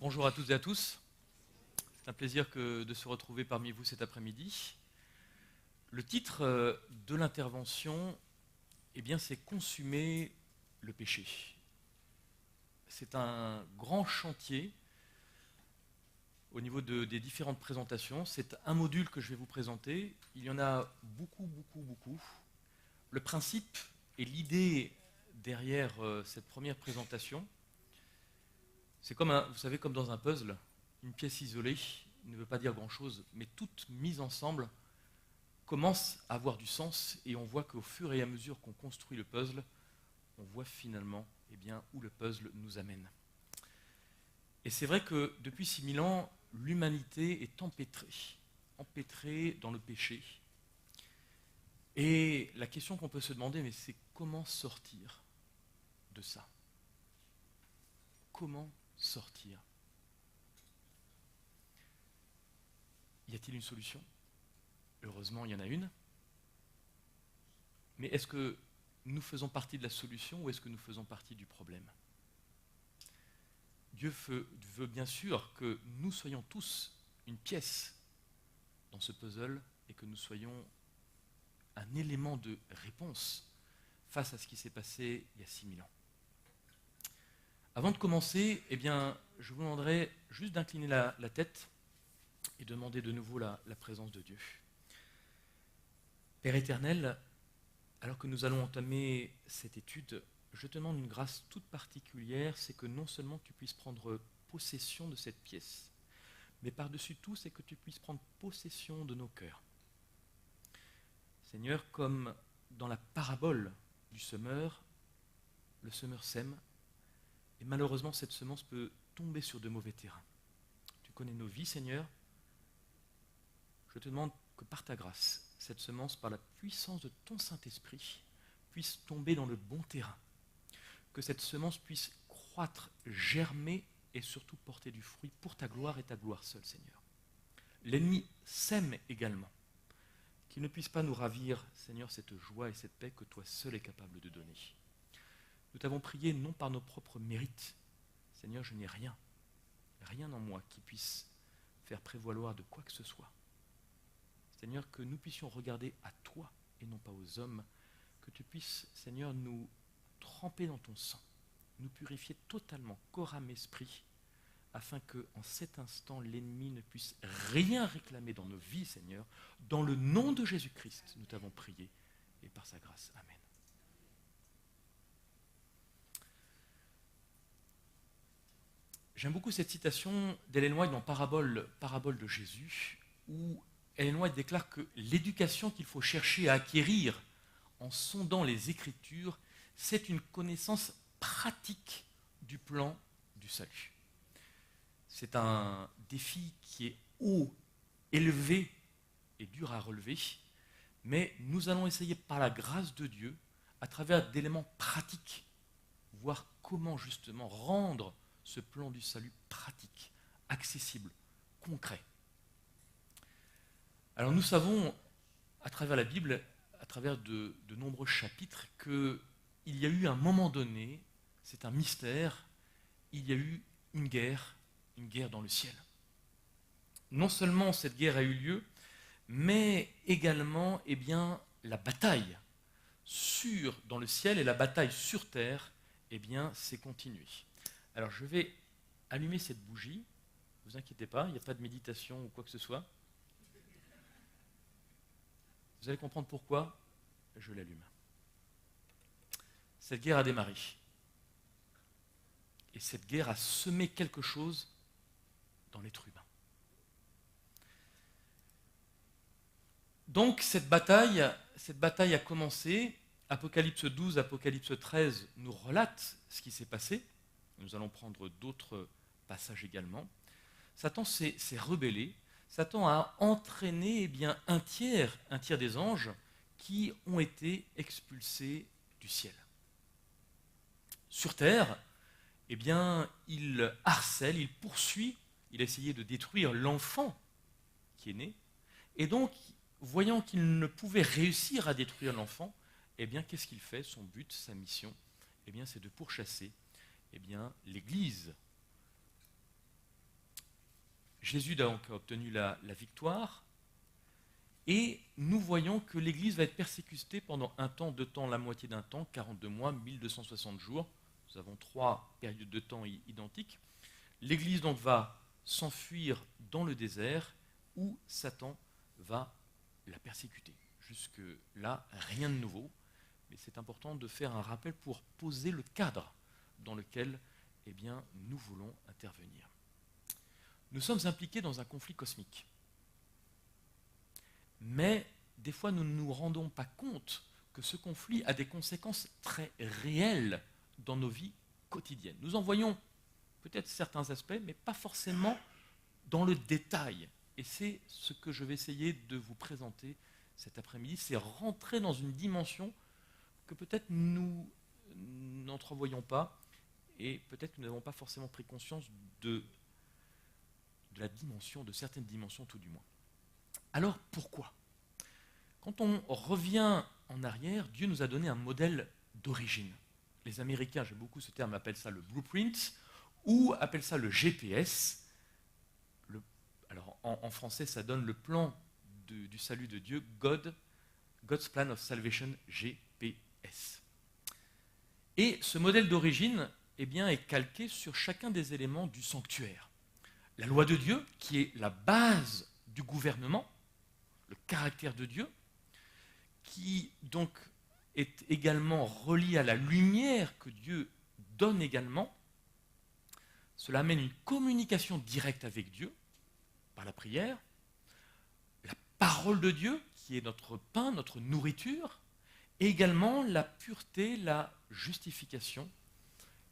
Bonjour à toutes et à tous. C'est un plaisir de se retrouver parmi vous cet après-midi. Le titre de l'intervention, c'est Consumer le péché. C'est un grand chantier au niveau des différentes présentations. C'est un module que je vais vous présenter. Il y en a beaucoup. Le principe et l'idée derrière cette première présentation, c'est comme comme dans un puzzle, une pièce isolée ne veut pas dire grand-chose, mais toute mise ensemble commence à avoir du sens et on voit qu'au fur et à mesure qu'on construit le puzzle, on voit finalement où le puzzle nous amène. Et c'est vrai que depuis 6000 ans, l'humanité est empêtrée dans le péché. Et la question qu'on peut se demander, c'est comment sortir de ça? Comment sortir? Y a-t-il une solution? Heureusement, il y en a une. Mais est-ce que nous faisons partie de la solution ou est-ce que nous faisons partie du problème? Dieu veut bien sûr que nous soyons tous une pièce dans ce puzzle et que nous soyons un élément de réponse face à ce qui s'est passé il y a 6000 ans. Avant de commencer, je vous demanderai juste d'incliner la tête et demander de nouveau la présence de Dieu. Père éternel, alors que nous allons entamer cette étude, je te demande une grâce toute particulière, c'est que non seulement tu puisses prendre possession de cette pièce, mais par-dessus tout, c'est que tu puisses prendre possession de nos cœurs. Seigneur, comme dans la parabole du semeur, le semeur sème, et malheureusement cette semence peut tomber sur de mauvais terrains. Tu connais nos vies, Seigneur. Je te demande que par ta grâce, cette semence, par la puissance de ton Saint-Esprit, puisse tomber dans le bon terrain. Que cette semence puisse croître, germer et surtout porter du fruit pour ta gloire et ta gloire seule, Seigneur. L'ennemi sème également. Qu'il ne puisse pas nous ravir, Seigneur, cette joie et cette paix que toi seul es capable de donner. Nous t'avons prié non par nos propres mérites. Seigneur, je n'ai rien en moi qui puisse faire prévaloir de quoi que ce soit. Seigneur, que nous puissions regarder à toi et non pas aux hommes, que tu puisses, Seigneur, nous tremper dans ton sang, nous purifier totalement, corps, âme, esprit, afin qu'en cet instant, l'ennemi ne puisse rien réclamer dans nos vies, Seigneur. Dans le nom de Jésus-Christ, nous t'avons prié, et par sa grâce. Amen. J'aime beaucoup cette citation d'Ellen White dans Parabole de Jésus, où Ellen White déclare que l'éducation qu'il faut chercher à acquérir en sondant les Écritures, c'est une connaissance pratique du plan du salut. C'est un défi qui est haut, élevé et dur à relever, mais nous allons essayer par la grâce de Dieu, à travers d'éléments pratiques, voir comment justement rendre ce plan du salut pratique, accessible, concret. Alors nous savons, à travers la Bible, à travers de nombreux chapitres, qu'il y a eu un moment donné, c'est un mystère, il y a eu une guerre dans le ciel. Non seulement cette guerre a eu lieu, mais également la bataille dans le ciel et la bataille sur terre s'est continuée. Alors je vais allumer cette bougie, ne vous inquiétez pas, il n'y a pas de méditation ou quoi que ce soit. Vous allez comprendre pourquoi je l'allume. Cette guerre a démarré. Et cette guerre a semé quelque chose dans l'être humain. Donc cette bataille a commencé. Apocalypse 12, Apocalypse 13 nous relatent ce qui s'est passé. Nous allons prendre d'autres passages également. Satan s'est rebellé. Satan a entraîné un tiers des anges qui ont été expulsés du ciel. Sur terre, il harcèle, il poursuit, il a essayé de détruire l'enfant qui est né. Et donc, voyant qu'il ne pouvait réussir à détruire l'enfant, qu'est-ce qu'il fait? Son but, sa mission, c'est de pourchasser l'Église Jésus a donc obtenu la victoire, et nous voyons que l'Église va être persécutée pendant un temps, 2 temps, la moitié d'un temps, 42 mois, 1260 jours. Nous avons 3 périodes de temps identiques. L'Église donc va s'enfuir dans le désert où Satan va la persécuter. Jusque-là, rien de nouveau, mais c'est important de faire un rappel pour poser le cadre dans lequel nous voulons intervenir. Nous sommes impliqués dans un conflit cosmique. Mais des fois, nous ne nous rendons pas compte que ce conflit a des conséquences très réelles dans nos vies quotidiennes. Nous en voyons peut-être certains aspects, mais pas forcément dans le détail. Et c'est ce que je vais essayer de vous présenter cet après-midi, c'est rentrer dans une dimension que peut-être nous n'entrevoyons pas, et peut-être que nous n'avons pas forcément pris conscience de la dimension, de certaines dimensions tout du moins. Alors pourquoi ? Quand on revient en arrière, Dieu nous a donné un modèle d'origine. Les Américains, j'aime beaucoup ce terme, appellent ça le blueprint, ou appellent ça le GPS. Alors en français, ça donne le plan du salut de Dieu, God's Plan of Salvation, GPS. Et ce modèle d'origine est calqué sur chacun des éléments du sanctuaire. La loi de Dieu, qui est la base du gouvernement, le caractère de Dieu, qui donc est également relié à la lumière que Dieu donne également. Cela amène une communication directe avec Dieu, par la prière, la parole de Dieu, qui est notre pain, notre nourriture, et également la pureté, la justification.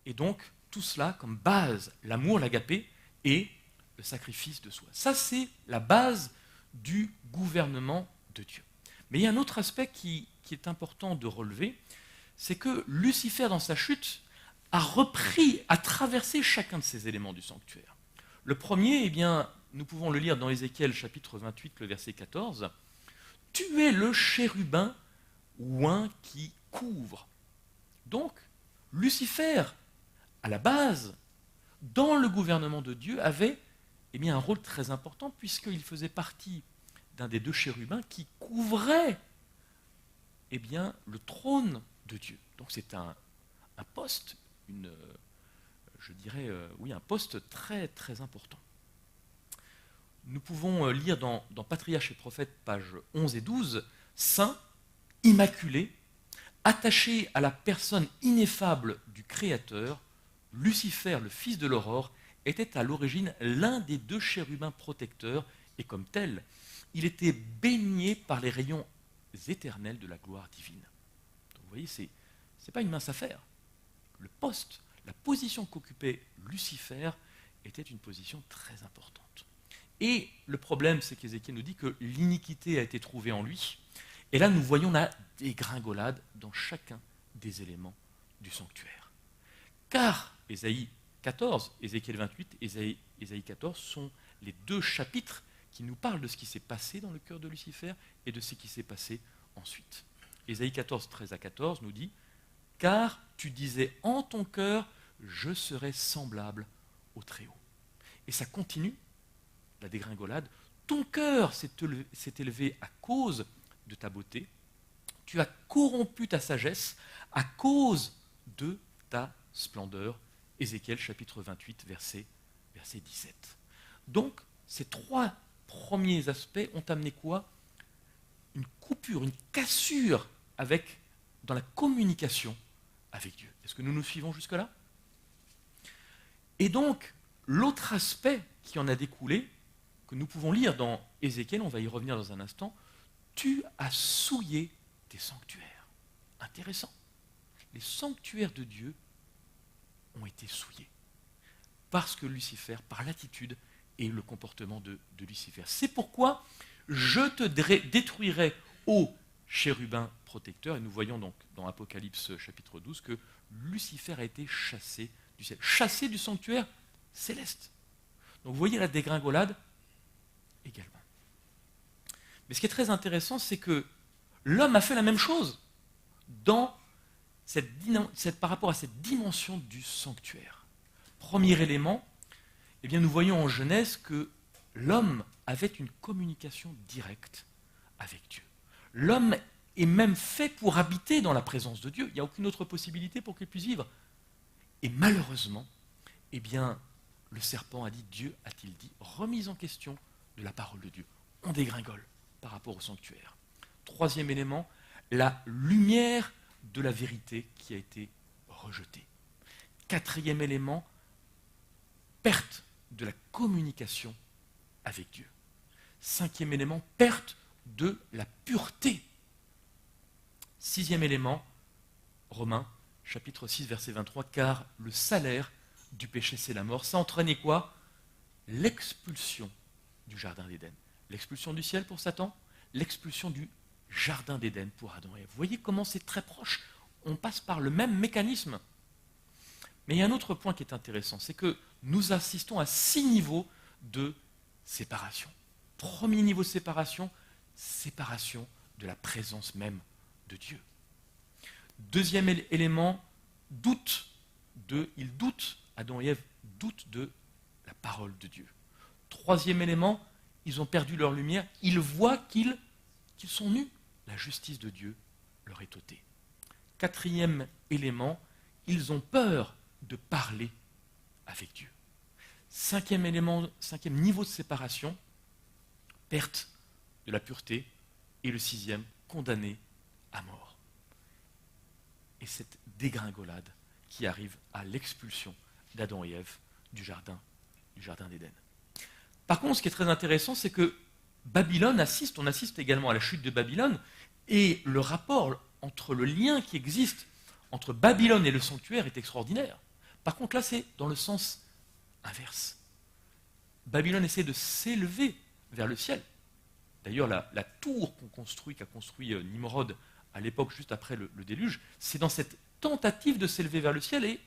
Et donc, tout cela comme base, l'amour, l'agapé, et le sacrifice de soi. Ça, c'est la base du gouvernement de Dieu. Mais il y a un autre aspect qui est important de relever, c'est que Lucifer, dans sa chute, a traversé chacun de ces éléments du sanctuaire. Le premier, nous pouvons le lire dans Ézéchiel chapitre 28, le verset 14. « Tu es le chérubin oint qui couvre ». Donc, Lucifer, à la base, dans le gouvernement de Dieu, avait un rôle très important puisqu'il faisait partie d'un des 2 chérubins qui couvrait le trône de Dieu. Donc c'est un poste, un poste très très important. Nous pouvons lire dans Patriarches et Prophètes, pages 11 et 12, « Saint, immaculé, attaché à la personne ineffable du Créateur, Lucifer, le fils de l'aurore, était à l'origine l'un des 2 chérubins protecteurs, et comme tel, il était baigné par les rayons éternels de la gloire divine. » Donc vous voyez, ce n'est pas une mince affaire. Le poste, la position qu'occupait Lucifer était une position très importante. Et le problème, c'est qu'Ézéchiel nous dit que l'iniquité a été trouvée en lui. Et là, nous voyons la dégringolade dans chacun des éléments du sanctuaire. Car Ésaïe 14, Ézéchiel 28, Ésaïe 14 sont les 2 chapitres qui nous parlent de ce qui s'est passé dans le cœur de Lucifer et de ce qui s'est passé ensuite. Ésaïe 14, 13 à 14 nous dit « Car tu disais en ton cœur, je serai semblable au Très-Haut. » Et ça continue, la dégringolade. « Ton cœur s'est élevé à cause de ta beauté, tu as corrompu ta sagesse à cause de ta splendeur. » Ézéchiel chapitre 28, verset 17. Donc, ces 3 premiers aspects ont amené quoi ? Une coupure, une cassure dans la communication avec Dieu. Est-ce que nous nous suivons jusque-là ? Et donc, l'autre aspect qui en a découlé, que nous pouvons lire dans Ézéchiel, on va y revenir dans un instant, « Tu as souillé tes sanctuaires ». Intéressant. Les sanctuaires de Dieu ont été souillés. Parce que Lucifer, par l'attitude et le comportement de Lucifer. C'est pourquoi je te détruirai, ô chérubin protecteur. Et nous voyons donc dans Apocalypse chapitre 12 que Lucifer a été chassé du ciel. Chassé du sanctuaire céleste. Donc vous voyez la dégringolade également. Mais ce qui est très intéressant, c'est que l'homme a fait la même chose par rapport à cette dimension du sanctuaire. Premier élément, nous voyons en Genèse que l'homme avait une communication directe avec Dieu. L'homme est même fait pour habiter dans la présence de Dieu. Il n'y a aucune autre possibilité pour qu'il puisse vivre. Et malheureusement, eh bien, le serpent a dit, Dieu a-t-il dit, remise en question de la parole de Dieu. On dégringole par rapport au sanctuaire. Troisième élément, la lumière de la vérité qui a été rejetée. Quatrième élément, perte de la communication avec Dieu. Cinquième élément, perte de la pureté. Sixième élément, Romains, chapitre 6, verset 23, car le salaire du péché, c'est la mort. Ça entraînait quoi? L'expulsion du jardin d'Éden. L'expulsion du ciel pour Satan, l'expulsion du jardin d'Éden pour Adam et Ève. Vous voyez comment c'est très proche. On passe par le même mécanisme. Mais il y a un autre point qui est intéressant, c'est que nous assistons à 6 niveaux de séparation. Premier niveau de séparation, séparation de la présence même de Dieu. Deuxième élément, ils doutent, Adam et Ève doutent de la parole de Dieu. Troisième élément, ils ont perdu leur lumière, ils voient qu'ils sont nus. La justice de Dieu leur est ôtée. Quatrième élément, ils ont peur de parler avec Dieu. Cinquième élément, cinquième niveau de séparation, perte de la pureté. Et le sixième, condamné à mort. Et cette dégringolade qui arrive à l'expulsion d'Adam et Ève du jardin d'Éden. Par contre, ce qui est très intéressant, c'est que Babylone on assiste également à la chute de Babylone, et le rapport entre le lien qui existe entre Babylone et le sanctuaire est extraordinaire. Par contre, là, c'est dans le sens inverse. Babylone essaie de s'élever vers le ciel. D'ailleurs, la tour qu'a construit Nimrod à l'époque, juste après le déluge, c'est dans cette tentative de s'élever vers le ciel. Et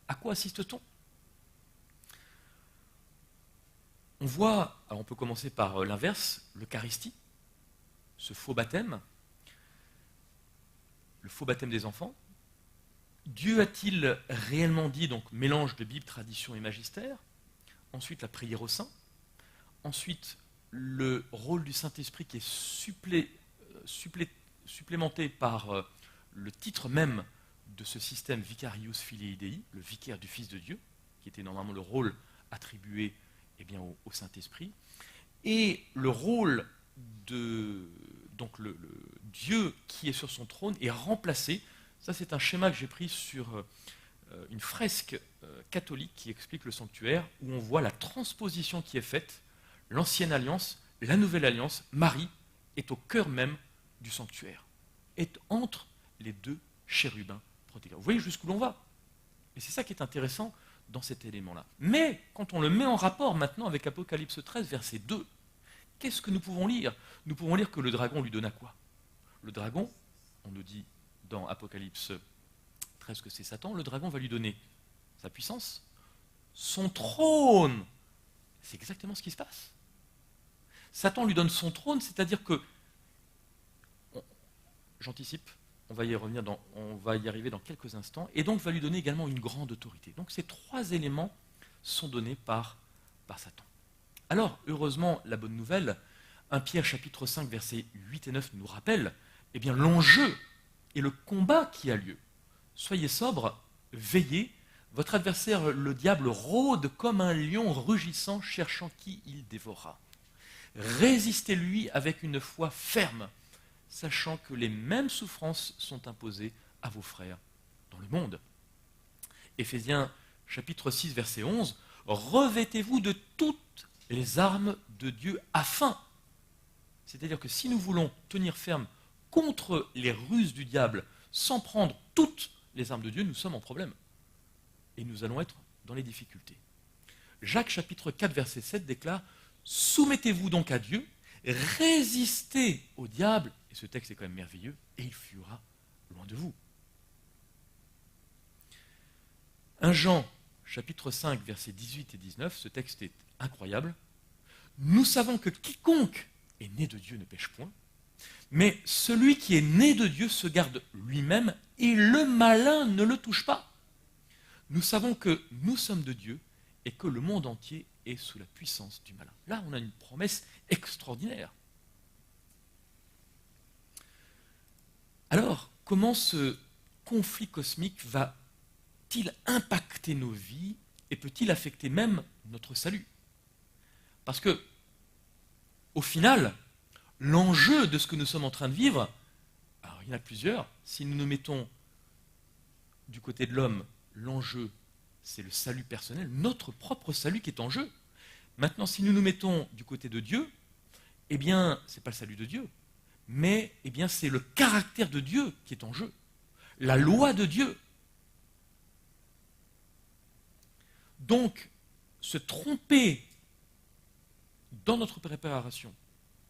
à quoi assiste-t-on? On voit, alors on peut commencer par l'inverse, l'Eucharistie, ce faux baptême, le faux baptême des enfants. Dieu a-t-il réellement dit, donc mélange de Bible, tradition et magistère? Ensuite, la prière au saint. Ensuite, le rôle du Saint-Esprit qui est supplémenté par le titre même de ce système Vicarius Filii Dei, le vicaire du Fils de Dieu, qui était normalement le rôle attribué au Saint-Esprit, et le rôle de le Dieu qui est sur son trône est remplacé. Ça, c'est un schéma que j'ai pris sur une fresque catholique qui explique le sanctuaire, où on voit la transposition qui est faite, l'ancienne alliance, la nouvelle alliance. Marie est au cœur même du sanctuaire, est entre les deux chérubins protégants. Vous voyez jusqu'où l'on va. Et c'est ça qui est intéressant dans cet élément-là. Mais quand on le met en rapport maintenant avec Apocalypse 13, verset 2, qu'est-ce que nous pouvons lire? Nous pouvons lire que le dragon lui donna quoi? Le dragon, on nous dit dans Apocalypse 13 que c'est Satan, le dragon va lui donner sa puissance, son trône. C'est exactement ce qui se passe. Satan lui donne son trône, c'est-à-dire que, j'anticipe, on va y arriver dans quelques instants, et donc va lui donner également une grande autorité. Donc ces 3 éléments sont donnés par Satan. Alors, heureusement, la bonne nouvelle, 1 Pierre chapitre 5, versets 8 et 9 nous rappelle l'enjeu et le combat qui a lieu. Soyez sobres, veillez, votre adversaire, le diable, rôde comme un lion rugissant, cherchant qui il dévorera. Résistez-lui avec une foi ferme, sachant que les mêmes souffrances sont imposées à vos frères dans le monde. Éphésiens chapitre 6, verset 11, revêtez-vous de toutes les armes de Dieu afin, c'est-à-dire que si nous voulons tenir ferme contre les ruses du diable sans prendre toutes les armes de Dieu, nous sommes en problème. Et nous allons être dans les difficultés. Jacques chapitre 4, verset 7 déclare « Soumettez-vous donc à Dieu, résistez au diable, et ce texte est quand même merveilleux, et il fuira loin de vous. » 1 Jean chapitre 5, versets 18 et 19, ce texte est incroyable. « Nous savons que quiconque est né de Dieu ne pêche point, mais celui qui est né de Dieu se garde lui-même, et le malin ne le touche pas. Nous savons que nous sommes de Dieu, et que le monde entier est sous la puissance du malin. Là, on a une promesse extraordinaire. Alors, comment ce conflit cosmique va-t-il impacter nos vies et peut-il affecter même notre salut? Parce que, au final, l'enjeu de ce que nous sommes en train de vivre, alors il y en a plusieurs, si nous nous mettons du côté de l'homme, l'enjeu, c'est le salut personnel, notre propre salut qui est en jeu. Maintenant, si nous nous mettons du côté de Dieu, eh bien, ce n'est pas le salut de Dieu, mais eh bien, c'est le caractère de Dieu qui est en jeu, la loi de Dieu. Donc, se tromper dans notre préparation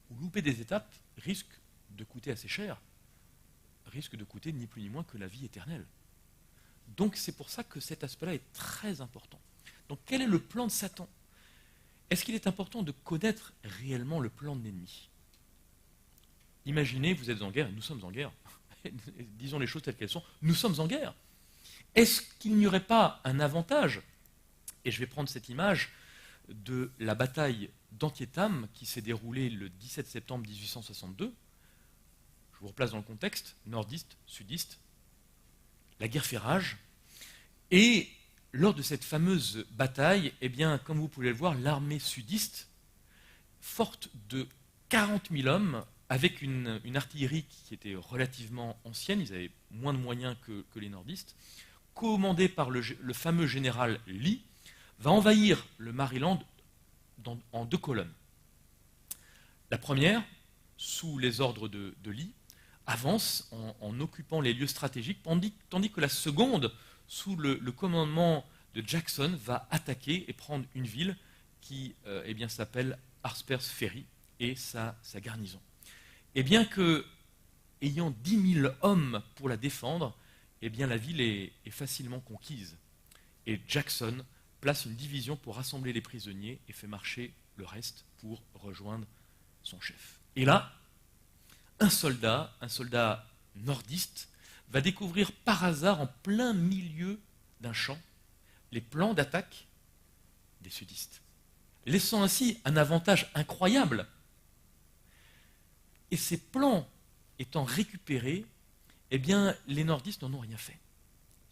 ou louper des étapes risque de coûter assez cher, risque de coûter ni plus ni moins que la vie éternelle. Donc c'est pour ça que cet aspect-là est très important. Donc quel est le plan de Satan? Est-ce qu'il est important de connaître réellement le plan de l'ennemi? Imaginez, vous êtes en guerre, et nous sommes en guerre. Disons les choses telles qu'elles sont, nous sommes en guerre. Est-ce qu'il n'y aurait pas un avantage? Et je vais prendre cette image de la bataille d'Antietam qui s'est déroulée le 17 septembre 1862. Je vous replace dans le contexte, nordiste, sudiste, la guerre fait rage, et lors de cette fameuse bataille, eh bien, comme vous pouvez le voir, l'armée sudiste, forte de 40 000 hommes, avec une artillerie qui était relativement ancienne, ils avaient moins de moyens que les nordistes, commandée par le fameux général Lee, va envahir le Maryland en 2 colonnes. La première, sous les ordres de Lee, avance en occupant les lieux stratégiques, tandis que la seconde, sous le commandement de Jackson, va attaquer et prendre une ville qui eh bien, s'appelle Harper's Ferry et sa garnison. Et bien que, ayant 10 000 hommes pour la défendre, eh bien, la ville est facilement conquise. Et Jackson place une division pour rassembler les prisonniers et fait marcher le reste pour rejoindre son chef. Et là, un soldat nordiste, va découvrir par hasard en plein milieu d'un champ les plans d'attaque des sudistes, laissant ainsi un avantage incroyable. Et ces plans étant récupérés, eh bien, les nordistes n'en ont rien fait.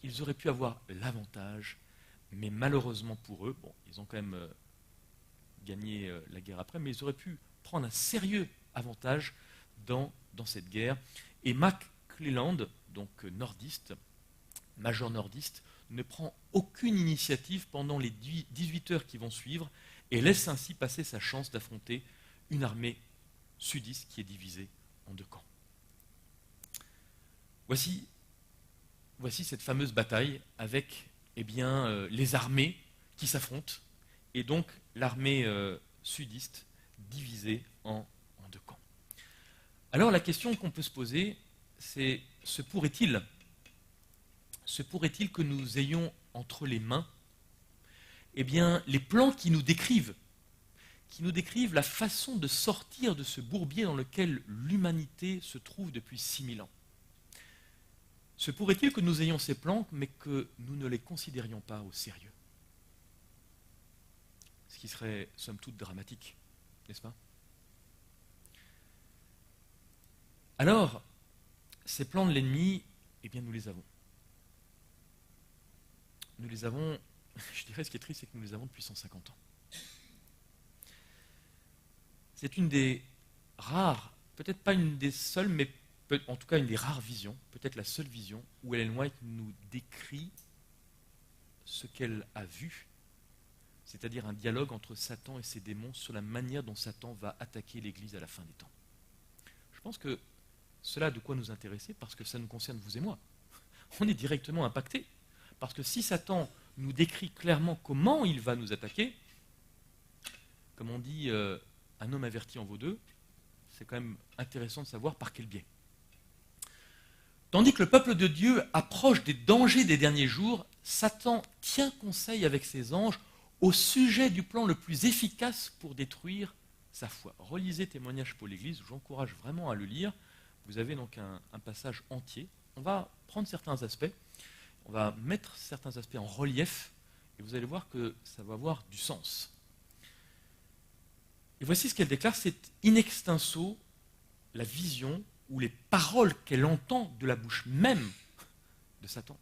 Ils auraient pu avoir l'avantage, mais malheureusement pour eux, bon, ils ont quand même gagné la guerre après, mais ils auraient pu prendre un sérieux avantage dans cette guerre. Et McClelland, donc nordiste, major nordiste, ne prend aucune initiative pendant les 18 heures qui vont suivre et laisse ainsi passer sa chance d'affronter une armée sudiste qui est divisée en 2 camps. Voici cette fameuse bataille avec eh bien, les armées qui s'affrontent et donc l'armée sudiste divisée en 2 camps. Alors la question qu'on peut se poser, c'est se pourrait-il que nous ayons entre les mains eh bien, les plans qui nous décrivent la façon de sortir de ce bourbier dans lequel l'humanité se trouve depuis 6000 ans. Se pourrait-il que nous ayons ces plans, mais que nous ne les considérions pas au sérieux? Ce qui serait, somme toute, dramatique, n'est-ce pas? Alors, ces plans de l'ennemi, eh bien, nous les avons. Nous les avons, je dirais, ce qui est triste, c'est que nous les avons depuis 150 ans. C'est une des rares, peut-être pas une des seules, mais en tout cas une des rares visions, peut-être la seule vision, où Ellen White nous décrit ce qu'elle a vu, c'est-à-dire un dialogue entre Satan et ses démons sur la manière dont Satan va attaquer l'Église à la fin des temps. Je pense que cela a de quoi nous intéresser, parce que ça nous concerne, vous et moi. On est directement impactés, parce que si Satan nous décrit clairement comment il va nous attaquer, comme on dit, un homme averti en vaut 2, c'est quand même intéressant de savoir par quel biais. Tandis que le peuple de Dieu approche des dangers des derniers jours, Satan tient conseil avec ses anges au sujet du plan le plus efficace pour détruire sa foi. Relisez Témoignages pour l'Église, je vous encourage vraiment à le lire. Vous avez donc un passage entier. On va prendre certains aspects, on va mettre certains aspects en relief, Et vous allez voir que ça va avoir du sens. Et voici ce qu'elle déclare, c'est in extenso la vision ou les paroles qu'elle entend de la bouche même de Satan.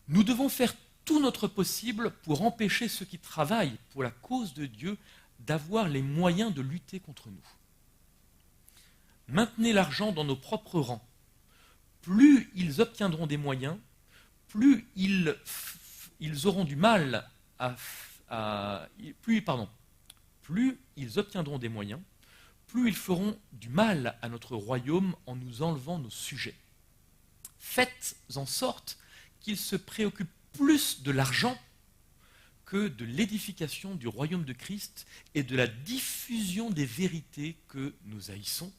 Nous devons faire tout notre possible pour empêcher ceux qui travaillent pour la cause de Dieu d'avoir les moyens de lutter contre nous. Maintenez l'argent dans nos propres rangs. Plus ils obtiendront des moyens, plus ils auront du mal plus ils obtiendront des moyens, plus ils feront du mal à notre royaume en nous enlevant nos sujets. Faites en sorte qu'ils se préoccupent plus de l'argent que de l'édification du royaume de Christ et de la diffusion des vérités que nous haïssons.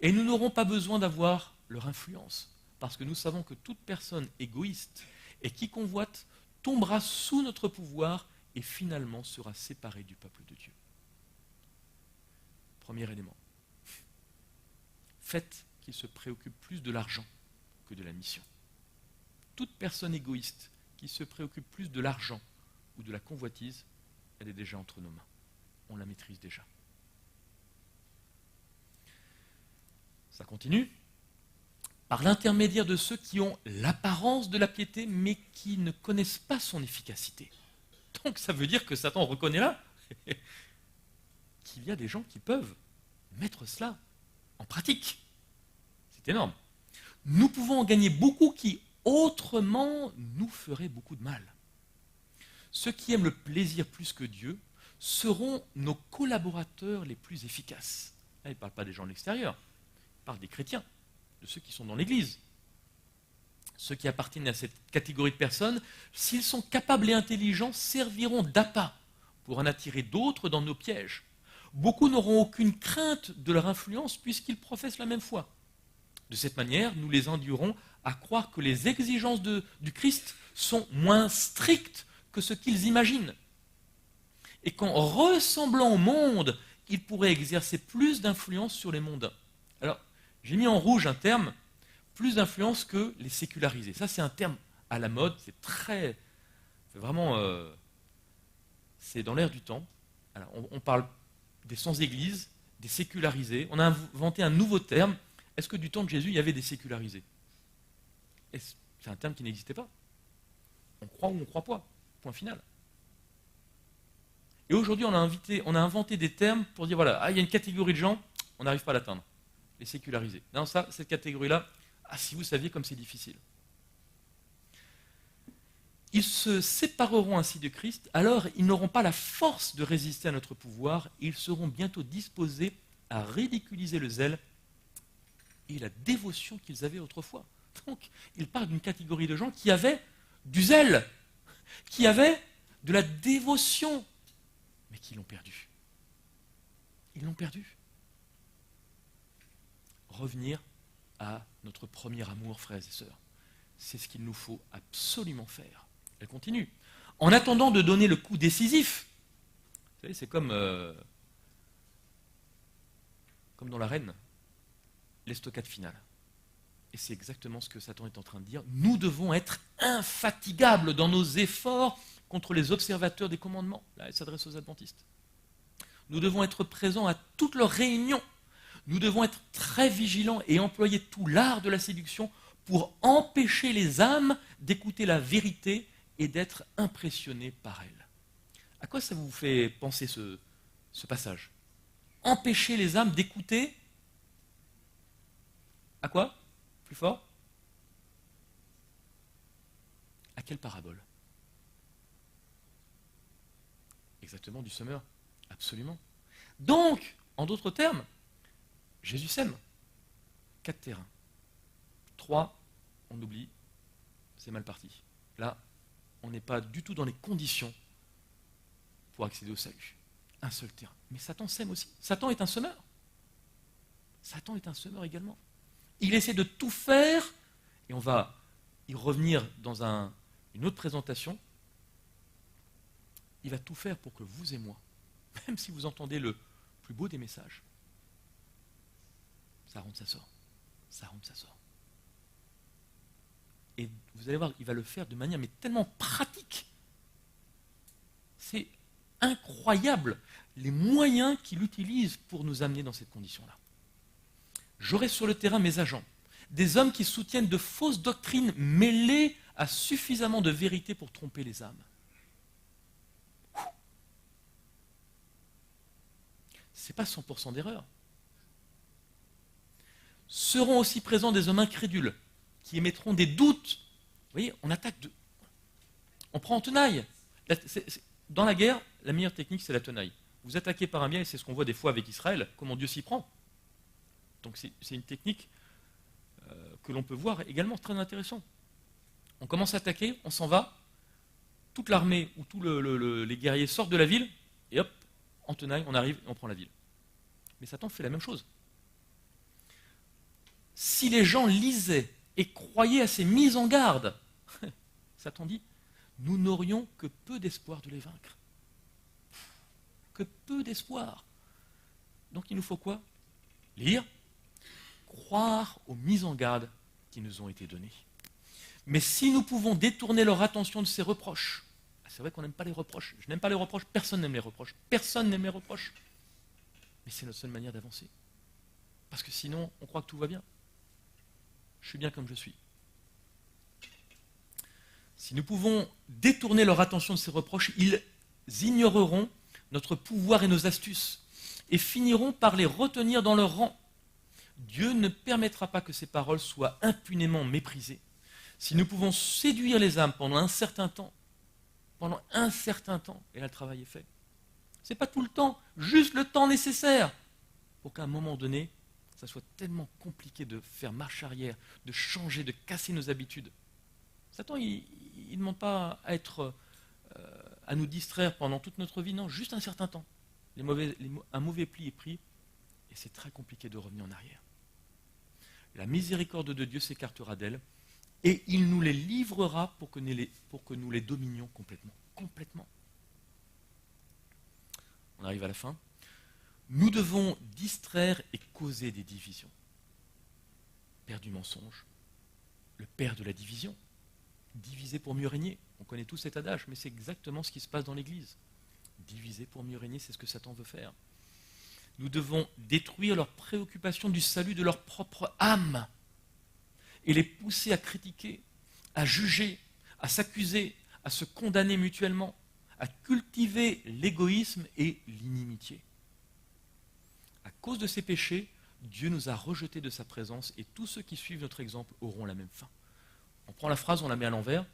Et nous n'aurons pas besoin d'avoir leur influence, parce que nous savons que toute personne égoïste et qui convoite tombera sous notre pouvoir et finalement sera séparée du peuple de Dieu. Premier élément. Faites qu'ils se préoccupent plus de l'argent que de la mission. Toute personne égoïste qui se préoccupe plus de l'argent ou de la convoitise, elle est déjà entre nos mains. On la maîtrise déjà. Ça continue. Par l'intermédiaire de ceux qui ont l'apparence de la piété, mais qui ne connaissent pas son efficacité. Donc ça veut dire que Satan reconnaît là qu'il y a des gens qui peuvent mettre cela en pratique. C'est énorme. Nous pouvons en gagner beaucoup qui, autrement, nous feraient beaucoup de mal. Ceux qui aiment le plaisir plus que Dieu seront nos collaborateurs les plus efficaces. Là, il ne parle pas des gens de l'extérieur, il parle des chrétiens, de ceux qui sont dans l'Église. Ceux qui appartiennent à cette catégorie de personnes, s'ils sont capables et intelligents, serviront d'appât pour en attirer d'autres dans nos pièges. Beaucoup n'auront aucune crainte de leur influence puisqu'ils professent la même foi. De cette manière, nous les induirons à croire que les exigences du Christ sont moins strictes que ce qu'ils imaginent. Et qu'en ressemblant au monde, ils pourraient exercer plus d'influence sur les mondains. Alors, j'ai mis en rouge un terme, plus d'influence que les sécularisés. Ça, c'est un terme à la mode, c'est vraiment, c'est dans l'air du temps. Alors, on parle des sans-église, des sécularisés. On a inventé un nouveau terme. Est-ce que du temps de Jésus, il y avait des sécularisés? C'est un terme qui n'existait pas. On croit ou on ne croit pas. Point final. Et aujourd'hui, on a inventé des termes pour dire, voilà, il y a une catégorie de gens, on n'arrive pas à l'atteindre. Les sécularisés. Non, cette catégorie-là, si vous saviez comme c'est difficile. Ils se sépareront ainsi de Christ, alors ils n'auront pas la force de résister à notre pouvoir, et ils seront bientôt disposés à ridiculiser le zèle et la dévotion qu'ils avaient autrefois. Donc, il parle d'une catégorie de gens qui avaient du zèle, qui avaient de la dévotion, mais qui l'ont perdu. Ils l'ont perdu. Revenir à notre premier amour, frères et sœurs. C'est ce qu'il nous faut absolument faire. Elle continue. En attendant de donner le coup décisif, vous savez, c'est comme dans l'arène, l'estocade finale. Et c'est exactement ce que Satan est en train de dire. Nous devons être infatigables dans nos efforts contre les observateurs des commandements. Là, elle s'adresse aux adventistes. Nous devons être présents à toutes leurs réunions. Nous devons être très vigilants et employer tout l'art de la séduction pour empêcher les âmes d'écouter la vérité et d'être impressionnés par elle. À quoi ça vous fait penser ce passage? Empêcher les âmes d'écouter. À quoi? Plus fort? À quelle parabole? Exactement, du semeur. Absolument. Donc, en d'autres termes, Jésus sème. 4 terrains. 3, on oublie, c'est mal parti. Là, on n'est pas du tout dans les conditions pour accéder au salut. Un seul terrain. Mais Satan sème aussi. Satan est un semeur. Satan est un semeur également. Il essaie de tout faire, et on va y revenir dans une autre présentation. Il va tout faire pour que vous et moi, même si vous entendez le plus beau des messages, ça rentre, ça sort. Ça rentre, ça sort. Et vous allez voir, il va le faire de manière mais tellement pratique incroyable les moyens qu'il utilise pour nous amener dans cette condition-là. J'aurai sur le terrain mes agents, des hommes qui soutiennent de fausses doctrines mêlées à suffisamment de vérité pour tromper les âmes. Ce n'est pas 100% d'erreur. Seront aussi présents des hommes incrédules qui émettront des doutes. Vous voyez, on attaque, on prend en tenaille. Dans la guerre, la meilleure technique, c'est la tenaille. Vous attaquez par un biais, et c'est ce qu'on voit des fois avec Israël, comment Dieu s'y prend. Donc c'est une technique que l'on peut voir également très intéressant. On commence à attaquer, on s'en va, toute l'armée ou tous les guerriers sortent de la ville, et hop, en tenaille, on arrive et on prend la ville. Mais Satan fait la même chose. Si les gens lisaient et croyaient à ces mises en garde, Satan dit, nous n'aurions que peu d'espoir de les vaincre. Que peu d'espoir. Donc il nous faut quoi? Lire, croire aux mises en garde qui nous ont été données. Mais si nous pouvons détourner leur attention de ces reproches, c'est vrai qu'on n'aime pas les reproches, je n'aime pas les reproches, personne n'aime les reproches, personne n'aime les reproches, mais c'est notre seule manière d'avancer. Parce que sinon, on croit que tout va bien. Je suis bien comme je suis. Si nous pouvons détourner leur attention de ces reproches, ils ignoreront notre pouvoir et nos astuces et finiront par les retenir dans leur rang. Dieu ne permettra pas que ces paroles soient impunément méprisées. Si nous pouvons séduire les âmes pendant un certain temps, et là le travail est fait. Ce n'est pas tout le temps, juste le temps nécessaire pour qu'à un moment donné, ça soit tellement compliqué de faire marche arrière, de changer, de casser nos habitudes. Satan, il ne demande pas à nous distraire pendant toute notre vie, non, juste un certain temps. Un mauvais pli est pris et c'est très compliqué de revenir en arrière. La miséricorde de Dieu s'écartera d'elle et il nous les livrera pour que nous les dominions complètement. Complètement. On arrive à la fin. Nous devons distraire et causer des divisions. Père du mensonge, le père de la division. Diviser pour mieux régner. On connaît tous cet adage, mais c'est exactement ce qui se passe dans l'Église. Diviser pour mieux régner, c'est ce que Satan veut faire. Nous devons détruire leurs préoccupations du salut de leur propre âme et les pousser à critiquer, à juger, à s'accuser, à se condamner mutuellement, à cultiver l'égoïsme et l'inimitié. À cause de ces péchés, Dieu nous a rejetés de sa présence et tous ceux qui suivent notre exemple auront la même fin. On prend la phrase, on la met à l'envers.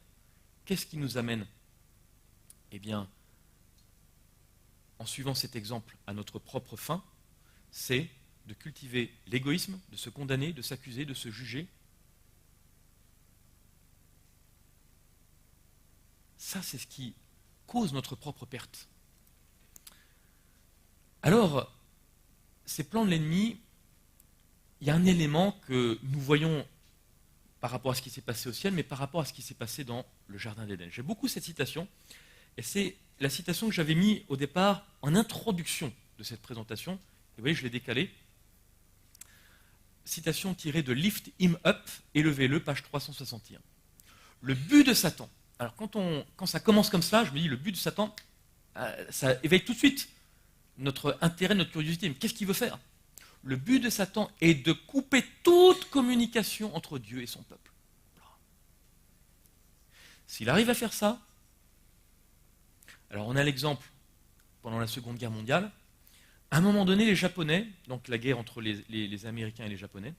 Qu'est-ce qui nous amène? Eh bien, en suivant cet exemple à notre propre fin, c'est de cultiver l'égoïsme, de se condamner, de s'accuser, de se juger. Ça, c'est ce qui cause notre propre perte. Alors, ces plans de l'ennemi, il y a un élément que nous voyons par rapport à ce qui s'est passé au ciel, mais par rapport à ce qui s'est passé dans le Jardin d'Éden. J'aime beaucoup cette citation, et c'est la citation que j'avais mise au départ en introduction de cette présentation. Et vous voyez, je l'ai décalée. Citation tirée de Lift Him Up, élevez-le, page 361. Le but de Satan. Alors quand ça commence comme ça, je me dis, le but de Satan, ça éveille tout de suite notre intérêt, notre curiosité. Mais qu'est-ce qu'il veut faire? Le but de Satan est de couper toute communication entre Dieu et son peuple. S'il arrive à faire ça, alors on a l'exemple pendant la Seconde Guerre mondiale. À un moment donné, les Japonais, donc la guerre entre les Américains et les Japonais,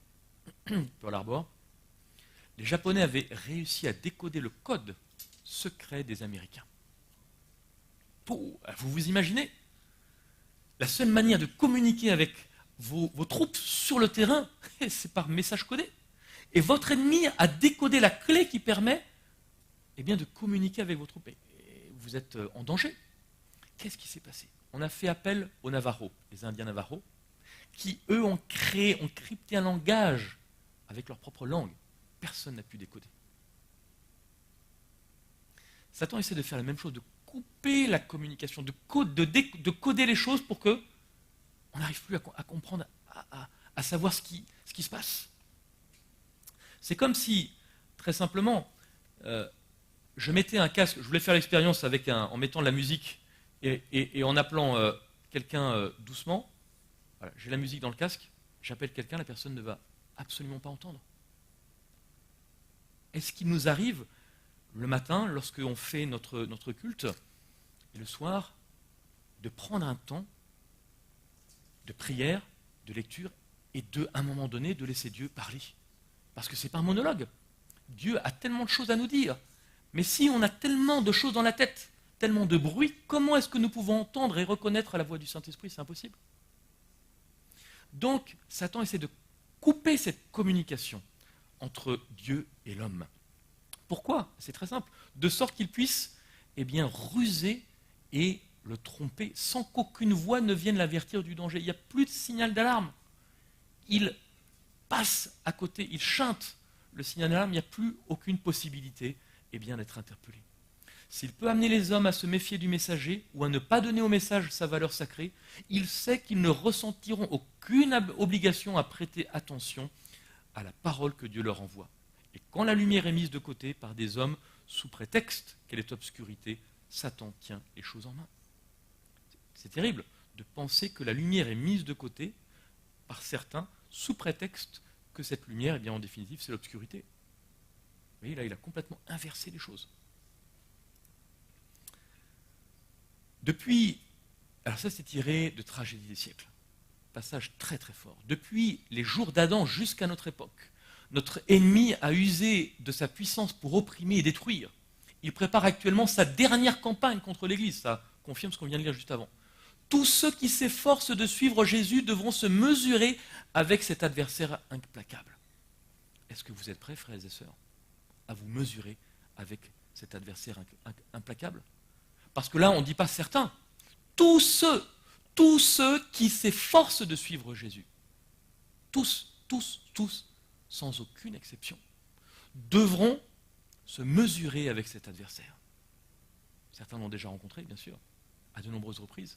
Pearl Harbor, les Japonais avaient réussi à décoder le code secret des Américains. Vous vous imaginez? La seule manière de communiquer avec vos troupes sur le terrain, c'est par message codé. Et votre ennemi a décodé la clé qui permet de communiquer avec vos troupes. Et vous êtes en danger. Qu'est-ce qui s'est passé? On a fait appel aux Navajos, les Indiens Navajos, qui, eux, ont crypté un langage avec leur propre langue. Personne n'a pu décoder. Satan essaie de faire la même chose, de couper la communication, de coder les choses pour que on n'arrive plus à comprendre, à savoir ce qui se passe. C'est comme si, très simplement, je mettais un casque, je voulais faire l'expérience en mettant de la musique Et en appelant quelqu'un doucement, voilà, j'ai la musique dans le casque, j'appelle quelqu'un, la personne ne va absolument pas entendre. Est-ce qu'il nous arrive le matin, lorsqu'on fait notre culte, et le soir, de prendre un temps de prière, de lecture, et à un moment donné, de laisser Dieu parler? Parce que ce n'est pas un monologue. Dieu a tellement de choses à nous dire. Mais si on a tellement de choses dans la tête, tellement de bruit, comment est-ce que nous pouvons entendre et reconnaître la voix du Saint-Esprit? C'est impossible. Donc, Satan essaie de couper cette communication entre Dieu et l'homme. Pourquoi? C'est très simple. De sorte qu'il puisse ruser et le tromper sans qu'aucune voix ne vienne l'avertir du danger. Il n'y a plus de signal d'alarme. Il passe à côté, il chante le signal d'alarme, il n'y a plus aucune possibilité d'être interpellé. S'il peut amener les hommes à se méfier du messager ou à ne pas donner au message sa valeur sacrée, il sait qu'ils ne ressentiront aucune obligation à prêter attention à la parole que Dieu leur envoie. Et quand la lumière est mise de côté par des hommes sous prétexte qu'elle est obscurité, Satan tient les choses en main. C'est terrible de penser que la lumière est mise de côté par certains sous prétexte que cette lumière, en définitive, c'est l'obscurité. Vous voyez, là, il a complètement inversé les choses. Depuis, alors ça c'est tiré de Tragédie des siècles, passage très très fort. Depuis les jours d'Adam jusqu'à notre époque, notre ennemi a usé de sa puissance pour opprimer et détruire. Il prépare actuellement sa dernière campagne contre l'Église, ça confirme ce qu'on vient de lire juste avant. Tous ceux qui s'efforcent de suivre Jésus devront se mesurer avec cet adversaire implacable. Est-ce que vous êtes prêts, frères et sœurs, à vous mesurer avec cet adversaire implacable? Parce que là, on ne dit pas certains. Tous ceux qui s'efforcent de suivre Jésus, tous, sans aucune exception, devront se mesurer avec cet adversaire. Certains l'ont déjà rencontré, bien sûr, à de nombreuses reprises.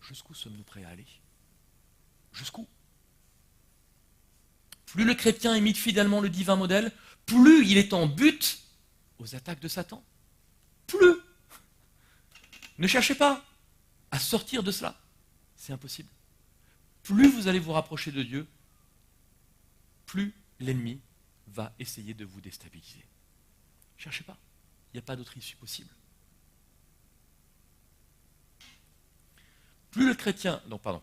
Jusqu'où sommes-nous prêts à aller? Jusqu'où? Plus le chrétien imite fidèlement le divin modèle, plus il est en but aux attaques de Satan. Plus. Ne cherchez pas à sortir de cela. C'est impossible. Plus vous allez vous rapprocher de Dieu, plus l'ennemi va essayer de vous déstabiliser. Ne cherchez pas. Il n'y a pas d'autre issue possible. Plus le chrétien... Non, pardon.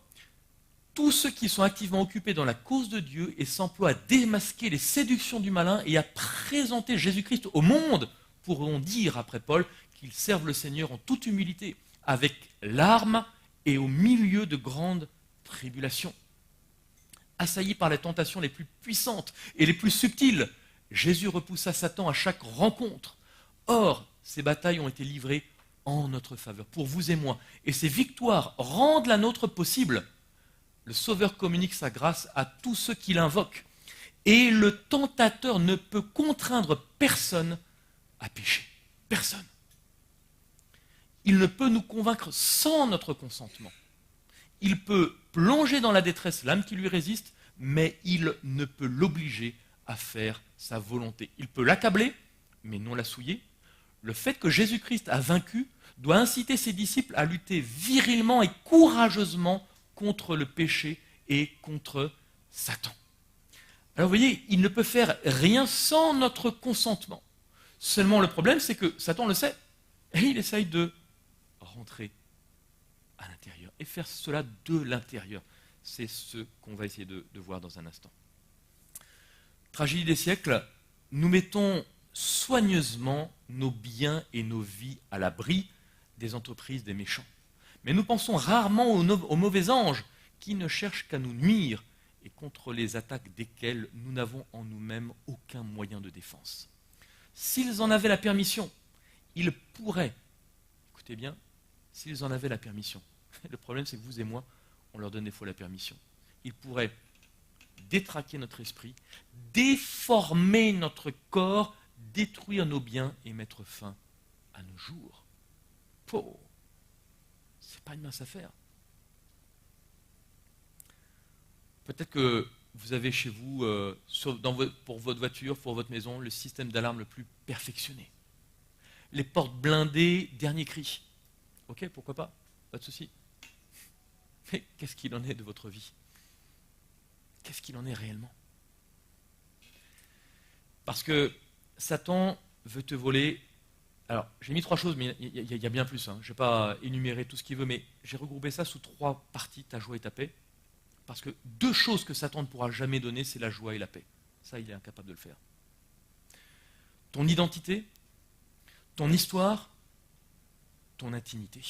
Tous ceux qui sont activement occupés dans la cause de Dieu et s'emploient à démasquer les séductions du malin et à présenter Jésus-Christ au monde pourront dire, après Paul, qu'ils servent le Seigneur en toute humilité, avec larmes et au milieu de grandes tribulations. Assaillis par les tentations les plus puissantes et les plus subtiles, Jésus repoussa Satan à chaque rencontre. Or, ces batailles ont été livrées en notre faveur, pour vous et moi. Et ces victoires rendent la nôtre possible. Le Sauveur communique sa grâce à tous ceux qui l'invoquent. Et le tentateur ne peut contraindre personne à pécher. Personne. Il ne peut nous convaincre sans notre consentement. Il peut plonger dans la détresse l'âme qui lui résiste, mais il ne peut l'obliger à faire sa volonté. Il peut l'accabler, mais non la souiller. Le fait que Jésus-Christ a vaincu doit inciter ses disciples à lutter virilement et courageusement contre le péché et contre Satan. Alors vous voyez, il ne peut faire rien sans notre consentement. Seulement le problème, c'est que Satan le sait. Et il essaye de rentrer à l'intérieur et faire cela de l'intérieur. C'est ce qu'on va essayer de voir dans un instant. Tragédie des siècles, nous mettons soigneusement nos biens et nos vies à l'abri des entreprises des méchants. Mais nous pensons rarement aux mauvais anges qui ne cherchent qu'à nous nuire et contre les attaques desquelles nous n'avons en nous-mêmes aucun moyen de défense. S'ils en avaient la permission, ils pourraient, écoutez bien, s'ils en avaient la permission, le problème c'est que vous et moi, on leur donne des fois la permission, ils pourraient détraquer notre esprit, déformer notre corps, détruire nos biens et mettre fin à nos jours. Oh, c'est pas une mince affaire. Peut-être que vous avez chez vous, pour votre voiture, pour votre maison, le système d'alarme le plus perfectionné. Les portes blindées, dernier cri. ok, pourquoi pas de souci. Mais qu'est-ce qu'il en est de votre vie? Qu'est-ce qu'il en est réellement? Parce que Satan veut te voler. Alors, j'ai mis 3 choses, mais il y a bien plus. Je ne vais pas énumérer tout ce qu'il veut, mais j'ai regroupé ça sous 3 parties, ta joie et ta paix. Parce que 2 choses que Satan ne pourra jamais donner, c'est la joie et la paix. Ça, il est incapable de le faire. Ton identité, ton histoire, ton intimité.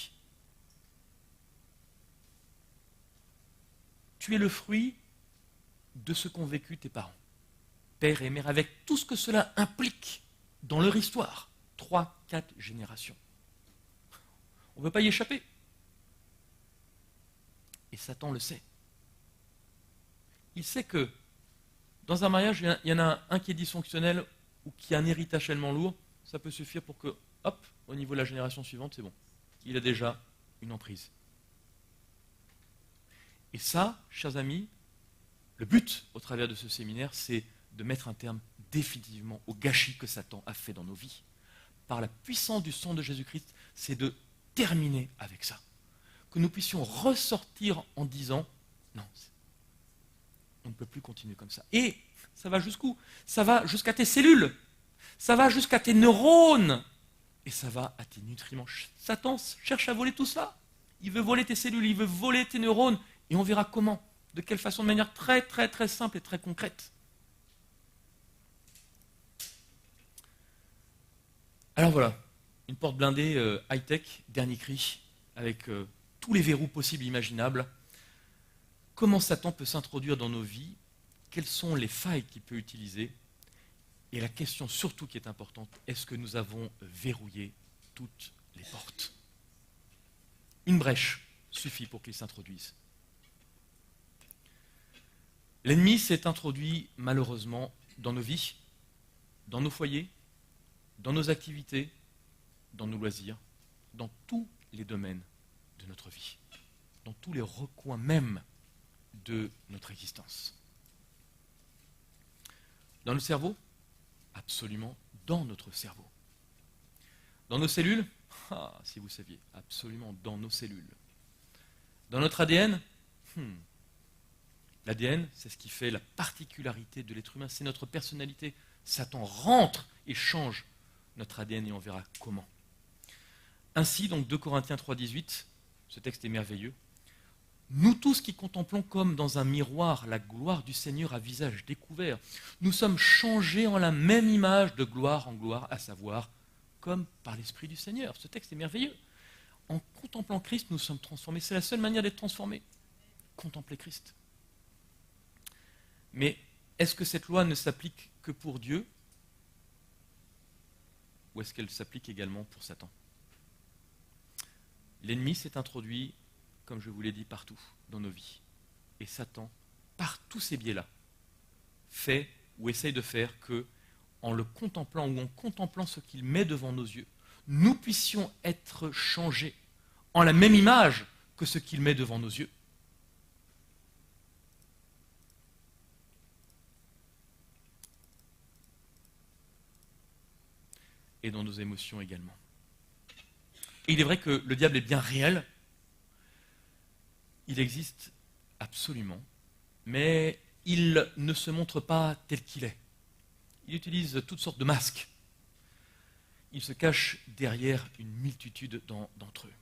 Tu es le fruit de ce qu'ont vécu tes parents, père et mère, avec tout ce que cela implique dans leur histoire. 3, 4 générations. On ne veut pas y échapper. Et Satan le sait. Il sait que dans un mariage, il y en a un qui est dysfonctionnel ou qui a un héritage tellement lourd, ça peut suffire pour que, hop, au niveau de la génération suivante, c'est bon. Il a déjà une emprise. Et ça, chers amis, le but au travers de ce séminaire, c'est de mettre un terme définitivement au gâchis que Satan a fait dans nos vies. Par la puissance du sang de Jésus-Christ, c'est de terminer avec ça. Que nous puissions ressortir en disant, non, on ne peut plus continuer comme ça. Et ça va jusqu'où? Ça va jusqu'à tes cellules, ça va jusqu'à tes neurones, et ça va à tes nutriments. Satan cherche à voler tout ça. Il veut voler tes cellules, il veut voler tes neurones, et on verra comment, de quelle façon, de manière très très très simple et très concrète. Alors voilà, une porte blindée high-tech, dernier cri, avec tous les verrous possibles et imaginables. Comment Satan peut s'introduire dans nos vies? Quelles sont les failles qu'il peut utiliser? Et la question surtout qui est importante, est-ce que nous avons verrouillé toutes les portes? Une brèche suffit pour qu'il s'introduise. L'ennemi s'est introduit malheureusement dans nos vies, dans nos foyers, dans nos activités, dans nos loisirs, dans tous les domaines de notre vie, dans tous les recoins même de notre existence. Dans le cerveau? Absolument dans notre cerveau. Dans nos cellules? Ah, si vous saviez, absolument dans nos cellules. Dans notre ADN? L'ADN, c'est ce qui fait la particularité de l'être humain, c'est notre personnalité. Satan rentre et change notre ADN et on verra comment. Ainsi, donc 2 Corinthiens 3,18, ce texte est merveilleux. Nous tous qui contemplons comme dans un miroir la gloire du Seigneur à visage découvert, nous sommes changés en la même image de gloire en gloire, à savoir comme par l'Esprit du Seigneur. Ce texte est merveilleux. En contemplant Christ, nous sommes transformés. C'est la seule manière d'être transformés. Contempler Christ. Mais est-ce que cette loi ne s'applique que pour Dieu? Ou est-ce qu'elle s'applique également pour Satan? L'ennemi s'est introduit, comme je vous l'ai dit, partout dans nos vies. Et Satan, par tous ces biais-là, fait ou essaye de faire que, en le contemplant ou en contemplant ce qu'il met devant nos yeux, nous puissions être changés en la même image que ce qu'il met devant nos yeux. Et dans nos émotions également. Et il est vrai que le diable est bien réel. Il existe absolument, mais il ne se montre pas tel qu'il est. Il utilise toutes sortes de masques. Il se cache derrière une multitude d'entre eux.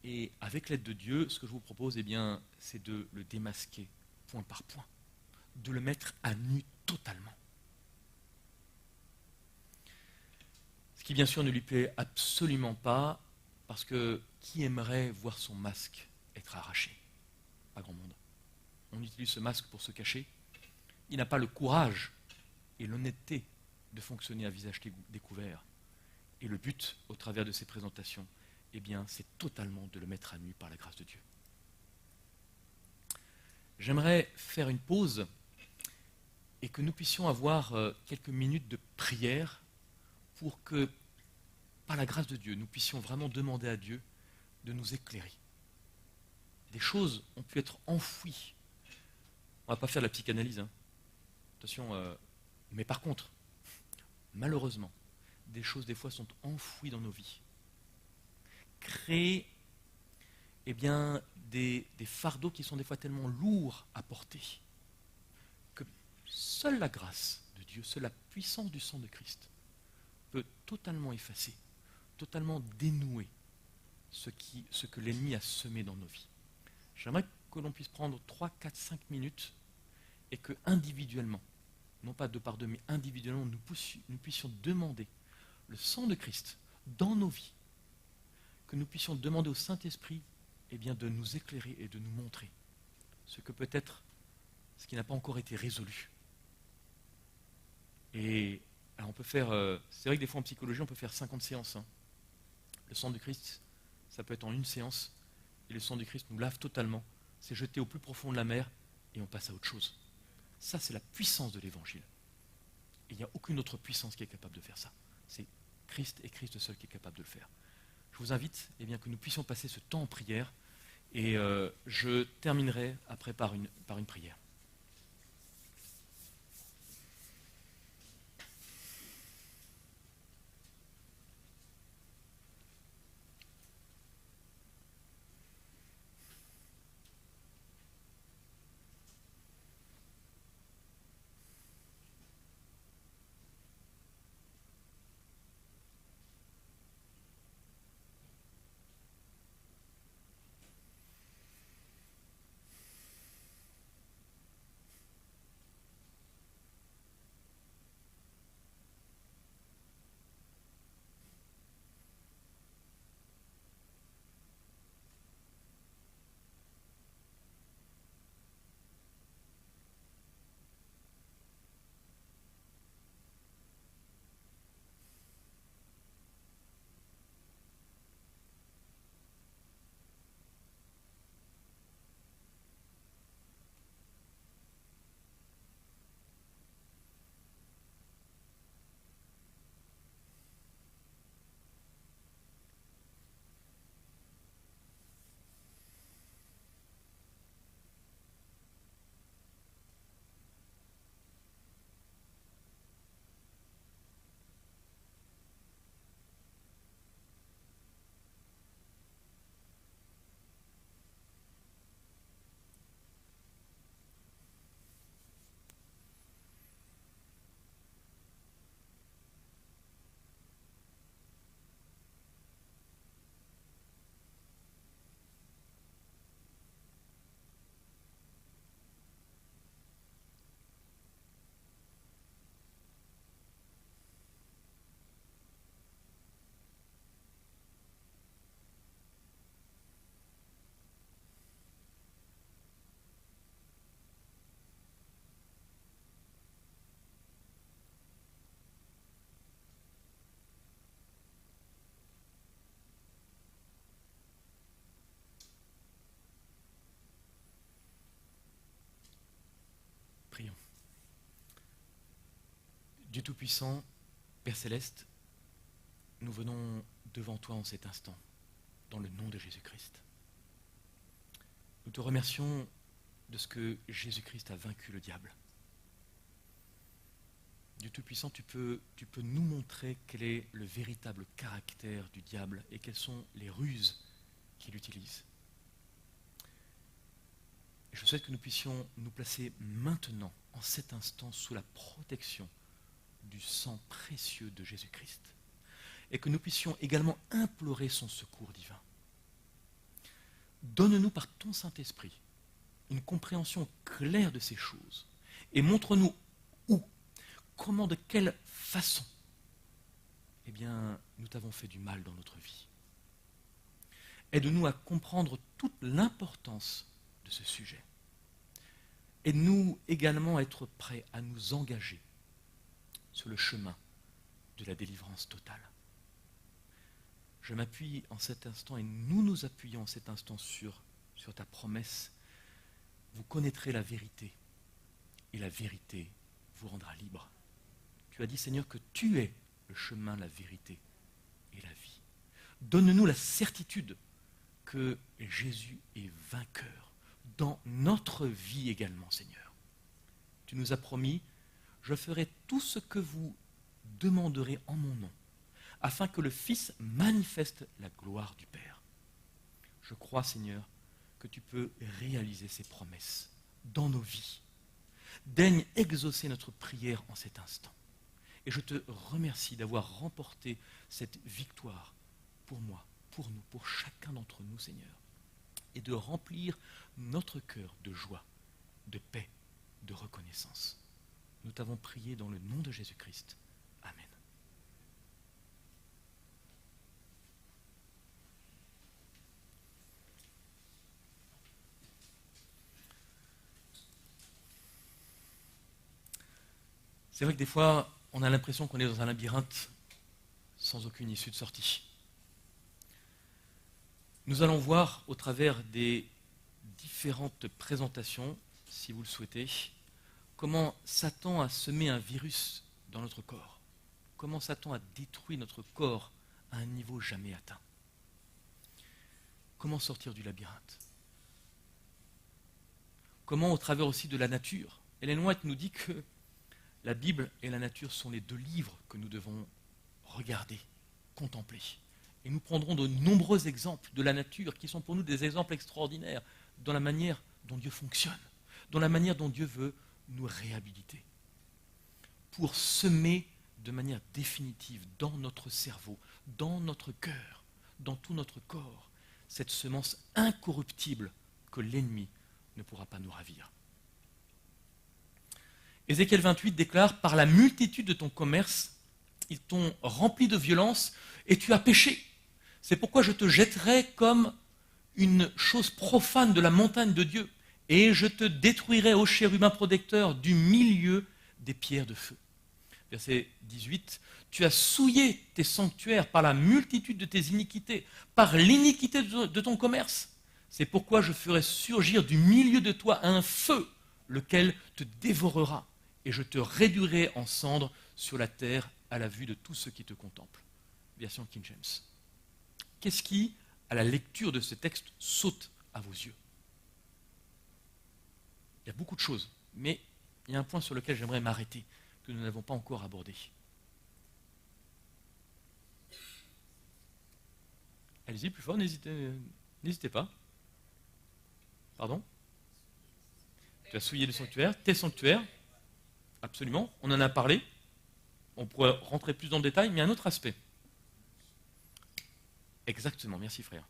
Et avec l'aide de Dieu, ce que je vous propose, c'est de le démasquer point par point, de le mettre à nu totalement. Ce qui bien sûr ne lui plaît absolument pas, parce que qui aimerait voir son masque être arraché? Pas grand monde. On utilise ce masque pour se cacher. Il n'a pas le courage et l'honnêteté de fonctionner à visage découvert. Et le but, au travers de ces présentations, c'est totalement de le mettre à nu par la grâce de Dieu. J'aimerais faire une pause et que nous puissions avoir quelques minutes de prière pour que, par la grâce de Dieu, nous puissions vraiment demander à Dieu de nous éclairer. Des choses ont pu être enfouies. On ne va pas faire de la psychanalyse, attention, mais par contre, malheureusement, des choses des fois sont enfouies dans nos vies. Créent eh bien, des fardeaux qui sont des fois tellement lourds à porter que seule la grâce de Dieu, seule la puissance du sang de Christ peut totalement effacer, totalement dénouer ce que l'ennemi a semé dans nos vies. J'aimerais que l'on puisse prendre 3, 4, 5 minutes et que individuellement, non pas de par deux, mais individuellement, nous puissions demander le sang de Christ dans nos vies, que nous puissions demander au Saint-Esprit eh bien, de nous éclairer et de nous montrer ce que peut-être, ce qui n'a pas encore été résolu. Et alors on peut faire, c'est vrai que des fois en psychologie, on peut faire 50 séances. Hein. Le sang du Christ, ça peut être en une séance, et le sang du Christ nous lave totalement, c'est jeté au plus profond de la mer, et on passe à autre chose. Ça, c'est la puissance de l'Évangile. Et il n'y a aucune autre puissance qui est capable de faire ça. C'est Christ et Christ seul qui est capable de le faire. Je vous invite eh bien, que nous puissions passer ce temps en prière, et je terminerai après par une prière. Prions. Dieu Tout-Puissant, Père Céleste, nous venons devant toi en cet instant, dans le nom de Jésus-Christ. Nous te remercions de ce que Jésus-Christ a vaincu le diable. Dieu Tout-Puissant, tu peux nous montrer quel est le véritable caractère du diable et quelles sont les ruses qu'il utilise. Et je souhaite que nous puissions nous placer maintenant, en cet instant, sous la protection du sang précieux de Jésus-Christ. Et que nous puissions également implorer son secours divin. Donne-nous par ton Saint-Esprit une compréhension claire de ces choses. Et montre-nous où, comment, de quelle façon, eh bien, nous t'avons fait du mal dans notre vie. Aide-nous à comprendre toute l'importance de ce sujet. Aide-nous également à être prêts à nous engager sur le chemin de la délivrance totale. Je m'appuie en cet instant et nous nous appuyons en cet instant sur ta promesse. Vous connaîtrez la vérité et la vérité vous rendra libre. Tu as dit, Seigneur, que tu es le chemin, la vérité et la vie. Donne-nous la certitude que Jésus est vainqueur dans notre vie également, Seigneur. Tu nous as promis, je ferai tout ce que vous demanderez en mon nom, afin que le Fils manifeste la gloire du Père. je crois, Seigneur, que tu peux réaliser ces promesses dans nos vies. Daigne exaucer notre prière en cet instant. Et je te remercie d'avoir remporté cette victoire pour moi, pour nous, pour chacun d'entre nous, Seigneur, et de remplir notre cœur de joie, de paix, de reconnaissance. Nous t'avons prié dans le nom de Jésus-Christ. Amen. C'est vrai que des fois, on a l'impression qu'on est dans un labyrinthe sans aucune issue de sortie. Nous allons voir au travers des différentes présentations, si vous le souhaitez, comment Satan a semé un virus dans notre corps, comment Satan a détruit notre corps à un niveau jamais atteint. Comment sortir du labyrinthe? Comment au travers aussi de la nature? Ellen White nous dit que la Bible et la nature sont les deux livres que nous devons regarder, contempler. Et nous prendrons de nombreux exemples de la nature qui sont pour nous des exemples extraordinaires dans la manière dont Dieu fonctionne, dans la manière dont Dieu veut nous réhabiliter, pour semer de manière définitive dans notre cerveau, dans notre cœur, dans tout notre corps, cette semence incorruptible que l'ennemi ne pourra pas nous ravir. Ézéchiel 28 déclare « Par la multitude de ton commerce, ils t'ont rempli de violence et tu as péché. C'est pourquoi je te jetterai comme une chose profane de la montagne de Dieu et je te détruirai, ô chérubin protecteur, du milieu des pierres de feu. » Verset 18 « Tu as souillé tes sanctuaires par la multitude de tes iniquités, par l'iniquité de ton commerce. C'est pourquoi je ferai surgir du milieu de toi un feu, lequel te dévorera. Et je te réduirai en cendres sur la terre à la vue de tous ceux qui te contemplent. » Version King James. Qu'est-ce qui, à la lecture de ce texte, saute à vos yeux? Il y a beaucoup de choses, mais il y a un point sur lequel j'aimerais m'arrêter, que nous n'avons pas encore abordé. Allez-y, plus fort, n'hésitez pas. Pardon? Tu as souillé le sanctuaire, tes sanctuaires. Absolument, on en a parlé. On pourrait rentrer plus dans le détail, mais un autre aspect. Exactement, merci frère.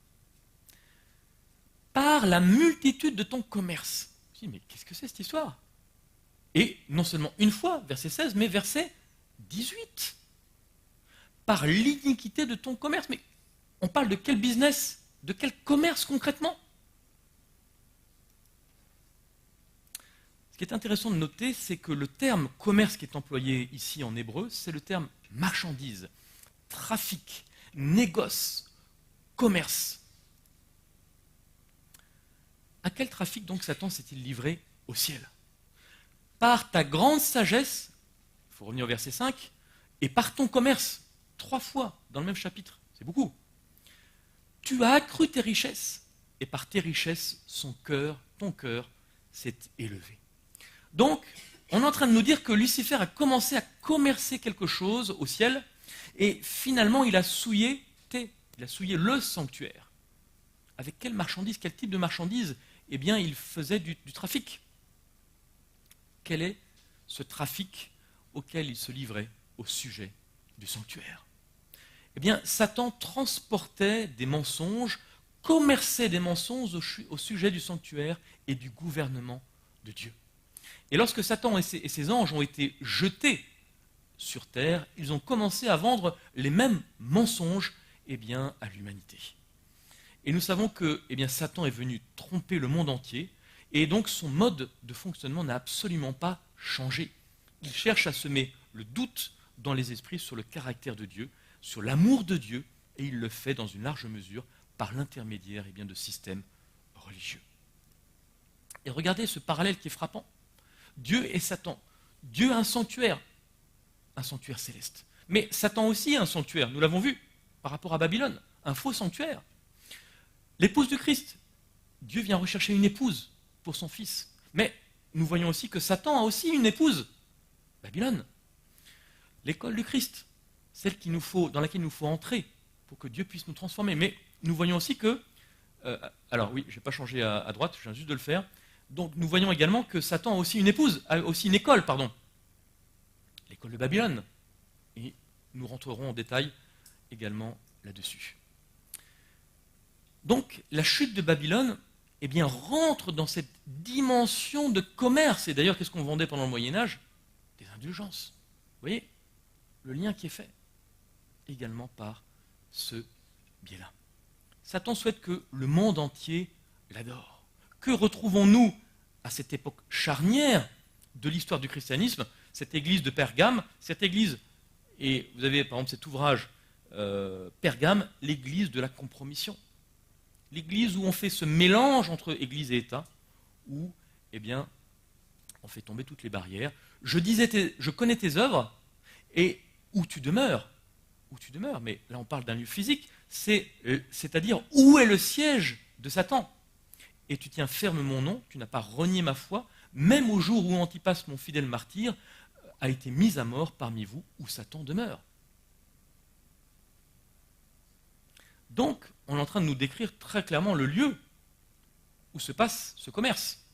Par la multitude de ton commerce. Je dis, mais qu'est-ce que c'est cette histoire? Et non seulement une fois, verset 16, mais verset 18. Par l'iniquité de ton commerce. Mais on parle de quel business? De quel commerce concrètement? Ce qui est intéressant de noter, c'est que le terme commerce qui est employé ici en hébreu, c'est le terme marchandise, trafic, négoce, commerce. À quel trafic donc Satan s'est-il livré au ciel? Par ta grande sagesse, il faut revenir au verset 5, et par ton commerce, 3 fois dans le même chapitre, c'est beaucoup. Tu as accru tes richesses, et par tes richesses, ton cœur s'est élevé. Donc, on est en train de nous dire que Lucifer a commencé à commercer quelque chose au ciel, et finalement il a souillé le sanctuaire. Avec quelle marchandise, quel type de marchandise? Eh bien, il faisait du trafic. Quel est ce trafic auquel il se livrait au sujet du sanctuaire? Eh bien, Satan transportait des mensonges, commerçait des mensonges au sujet du sanctuaire et du gouvernement de Dieu. Et lorsque Satan et ses anges ont été jetés sur terre, ils ont commencé à vendre les mêmes mensonges à l'humanité. Et nous savons que Satan est venu tromper le monde entier, et donc son mode de fonctionnement n'a absolument pas changé. Il cherche à semer le doute dans les esprits sur le caractère de Dieu, sur l'amour de Dieu, et il le fait dans une large mesure par l'intermédiaire de systèmes religieux. Et regardez ce parallèle qui est frappant. Dieu et Satan. Dieu a un sanctuaire céleste. Mais Satan aussi a un sanctuaire, nous l'avons vu, par rapport à Babylone, un faux sanctuaire. L'épouse du Christ, Dieu vient rechercher une épouse pour son fils. Mais nous voyons aussi que Satan a aussi une épouse, Babylone. L'école du Christ, celle dans laquelle il nous faut entrer pour que Dieu puisse nous transformer. Mais nous voyons aussi que Alors oui, je n'ai pas changé à droite, je viens juste de le faire. Donc nous voyons également que Satan a aussi une épouse, a aussi une école, pardon. L'école de Babylone. Et nous rentrerons en détail également là-dessus. Donc la chute de Babylone eh bien, rentre dans cette dimension de commerce. Et d'ailleurs, qu'est-ce qu'on vendait pendant le Moyen-Âge? Des indulgences. Vous voyez le lien qui est fait également par ce biais-là. Satan souhaite que le monde entier l'adore. Que retrouvons-nous à cette époque charnière de l'histoire du christianisme? Cette église de Pergame, cette église, et vous avez par exemple cet ouvrage Pergame, l'église de la compromission. L'église où on fait ce mélange entre église et État, où eh bien, on fait tomber toutes les barrières. Je connais tes œuvres, et où tu demeures, mais là on parle d'un lieu physique, c'est-à-dire où est le siège de Satan. Et tu tiens ferme mon nom, tu n'as pas renié ma foi, même au jour où Antipas, mon fidèle martyr, a été mis à mort parmi vous, où Satan demeure. Donc, on est en train de nous décrire très clairement le lieu où se passe ce commerce,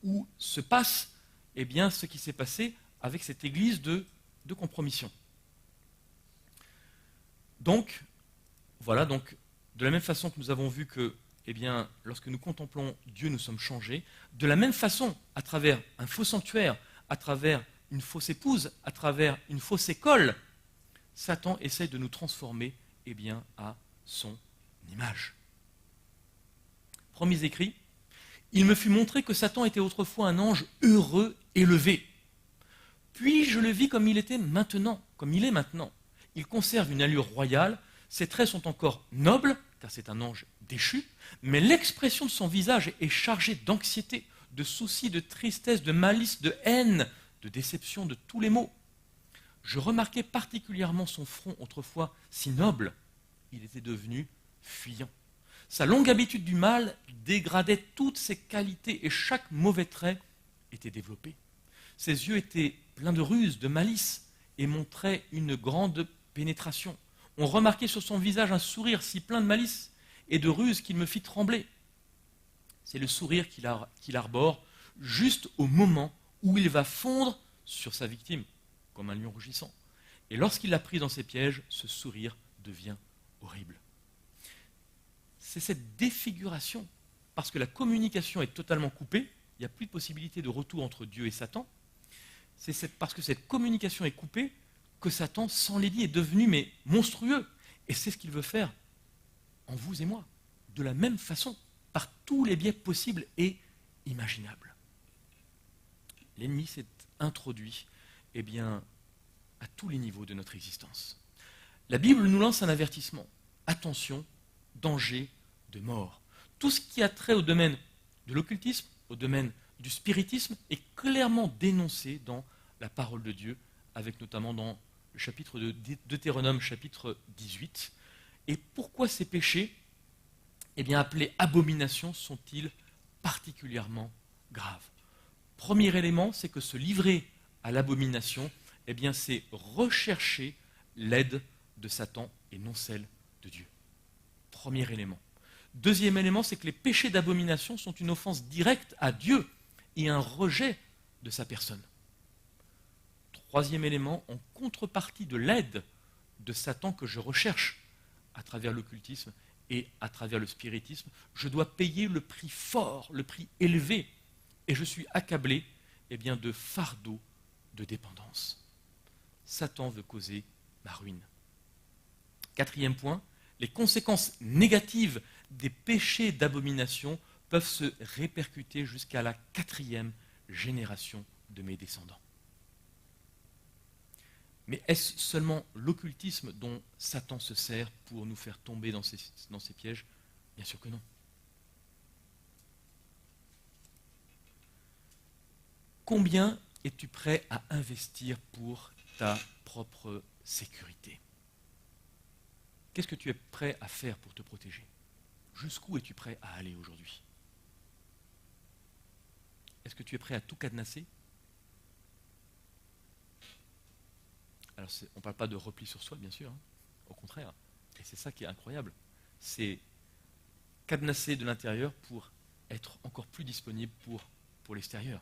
où se passe eh bien, ce qui s'est passé avec cette église de compromission. Donc, voilà, donc, de la même façon que nous avons vu que, eh bien, lorsque nous contemplons Dieu, nous sommes changés, de la même façon, à travers un faux sanctuaire, à travers une fausse épouse, à travers une fausse école, Satan essaie de nous transformer eh bien, à son image. Premiers écrits, il me fut montré que Satan était autrefois un ange heureux, élevé. Puis je le vis comme il était maintenant, comme il est maintenant. Il conserve une allure royale, ses traits sont encore nobles, car c'est un ange déchu, mais l'expression de son visage est chargée d'anxiété, de soucis, de tristesse, de malice, de haine, de déception, de tous les maux. Je remarquai particulièrement son front autrefois si noble, il était devenu fuyant. Sa longue habitude du mal dégradait toutes ses qualités et chaque mauvais trait était développé. Ses yeux étaient pleins de ruse, de malice et montraient une grande pénétration. On remarquait sur son visage un sourire si plein de malice et de ruse qu'il me fit trembler. C'est le sourire qu'il arbore juste au moment où il va fondre sur sa victime, comme un lion rugissant. Et lorsqu'il l'a pris dans ses pièges, ce sourire devient horrible. C'est cette défiguration, parce que la communication est totalement coupée, il n'y a plus de possibilité de retour entre Dieu et Satan, parce que cette communication est coupée que Satan s'enlaidit, est devenu monstrueux. Et c'est ce qu'il veut faire en vous et moi, de la même façon, par tous les biais possibles et imaginables. L'ennemi s'est introduit eh bien, à tous les niveaux de notre existence. La Bible nous lance un avertissement. Attention, danger de mort. Tout ce qui a trait au domaine de l'occultisme, au domaine du spiritisme, est clairement dénoncé dans la parole de Dieu, avec notamment dans le chapitre de Deutéronome, chapitre 18. Et pourquoi ces péchés, eh bien, appelés abominations, sont-ils particulièrement graves? Premier élément, c'est que se livrer à l'abomination, eh bien, c'est rechercher l'aide de Satan et non celle de Dieu. Premier élément. Deuxième élément, c'est que les péchés d'abomination sont une offense directe à Dieu et un rejet de sa personne. Troisième élément, en contrepartie de l'aide de Satan que je recherche à travers l'occultisme et à travers le spiritisme, je dois payer le prix fort, le prix élevé, et je suis accablé eh bien, de fardeau de dépendance. Satan veut causer ma ruine. Quatrième point, les conséquences négatives des péchés d'abomination peuvent se répercuter jusqu'à la 4e génération de mes descendants. Mais est-ce seulement l'occultisme dont Satan se sert pour nous faire tomber dans ces pièges? Bien sûr que non. Combien es-tu prêt à investir pour ta propre sécurité? Qu'est-ce que tu es prêt à faire pour te protéger? Jusqu'où es-tu prêt à aller aujourd'hui? Est-ce que tu es prêt à tout cadenasser? Alors, on ne parle pas de repli sur soi, bien sûr, hein. Au contraire. Et c'est ça qui est incroyable. C'est cadenassé de l'intérieur pour être encore plus disponible pour l'extérieur.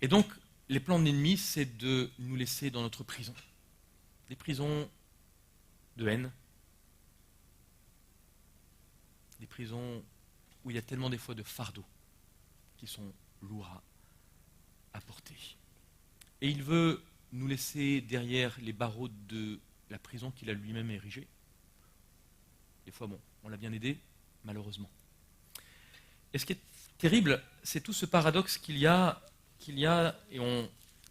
Et donc, les plans de l'ennemi, c'est de nous laisser dans notre prison. Des prisons de haine, des prisons où il y a tellement des fois de fardeaux qui sont lourds à porter. Et il veut nous laisser derrière les barreaux de la prison qu'il a lui-même érigée. Des fois, bon, on l'a bien aidé, malheureusement. Et ce qui est terrible, c'est tout ce paradoxe qu'il y a, et on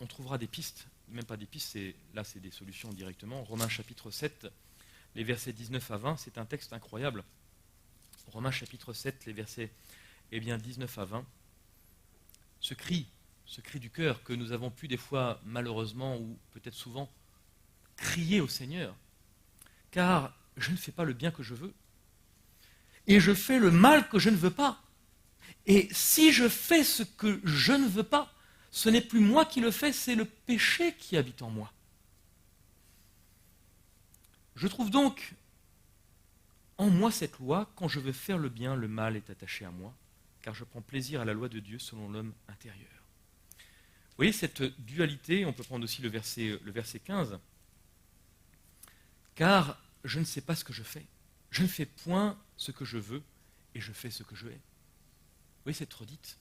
trouvera des pistes, même pas des pistes, là c'est des solutions directement. Romains chapitre 7, les versets 19 à 20, c'est un texte incroyable. Romains chapitre 7, les versets 19 à 20. Ce cri du cœur que nous avons pu des fois, malheureusement, ou peut-être souvent, crier au Seigneur. Car je ne fais pas le bien que je veux, et je fais le mal que je ne veux pas. Et si je fais ce que je ne veux pas, ce n'est plus moi qui le fais, c'est le péché qui habite en moi. Je trouve donc en moi cette loi, quand je veux faire le bien, le mal est attaché à moi, car je prends plaisir à la loi de Dieu selon l'homme intérieur. Vous voyez cette dualité, on peut prendre aussi le verset 15. Car je ne sais pas ce que je fais. Je ne fais point ce que je veux, et je fais ce que je hais. Vous voyez cette redite?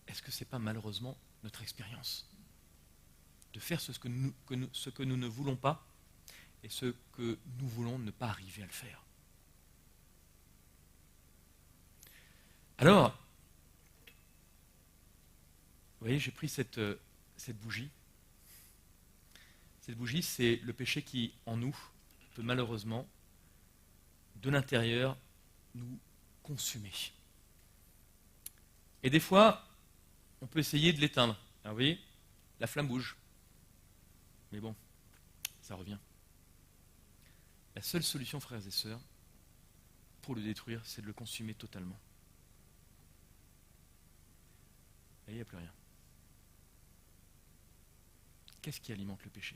Est-ce que ce n'est pas malheureusement notre expérience? De faire ce que nous ne voulons pas, et ce que nous voulons ne pas arriver à le faire. Alors, vous voyez, j'ai pris cette bougie. Cette bougie, c'est le péché qui, en nous, peut malheureusement, de l'intérieur, nous consumer. Et des fois, on peut essayer de l'éteindre. Alors, vous voyez, la flamme bouge. Mais bon, ça revient. La seule solution, frères et sœurs, pour le détruire, c'est de le consumer totalement. Et il n'y a plus rien. Qu'est-ce qui alimente le péché?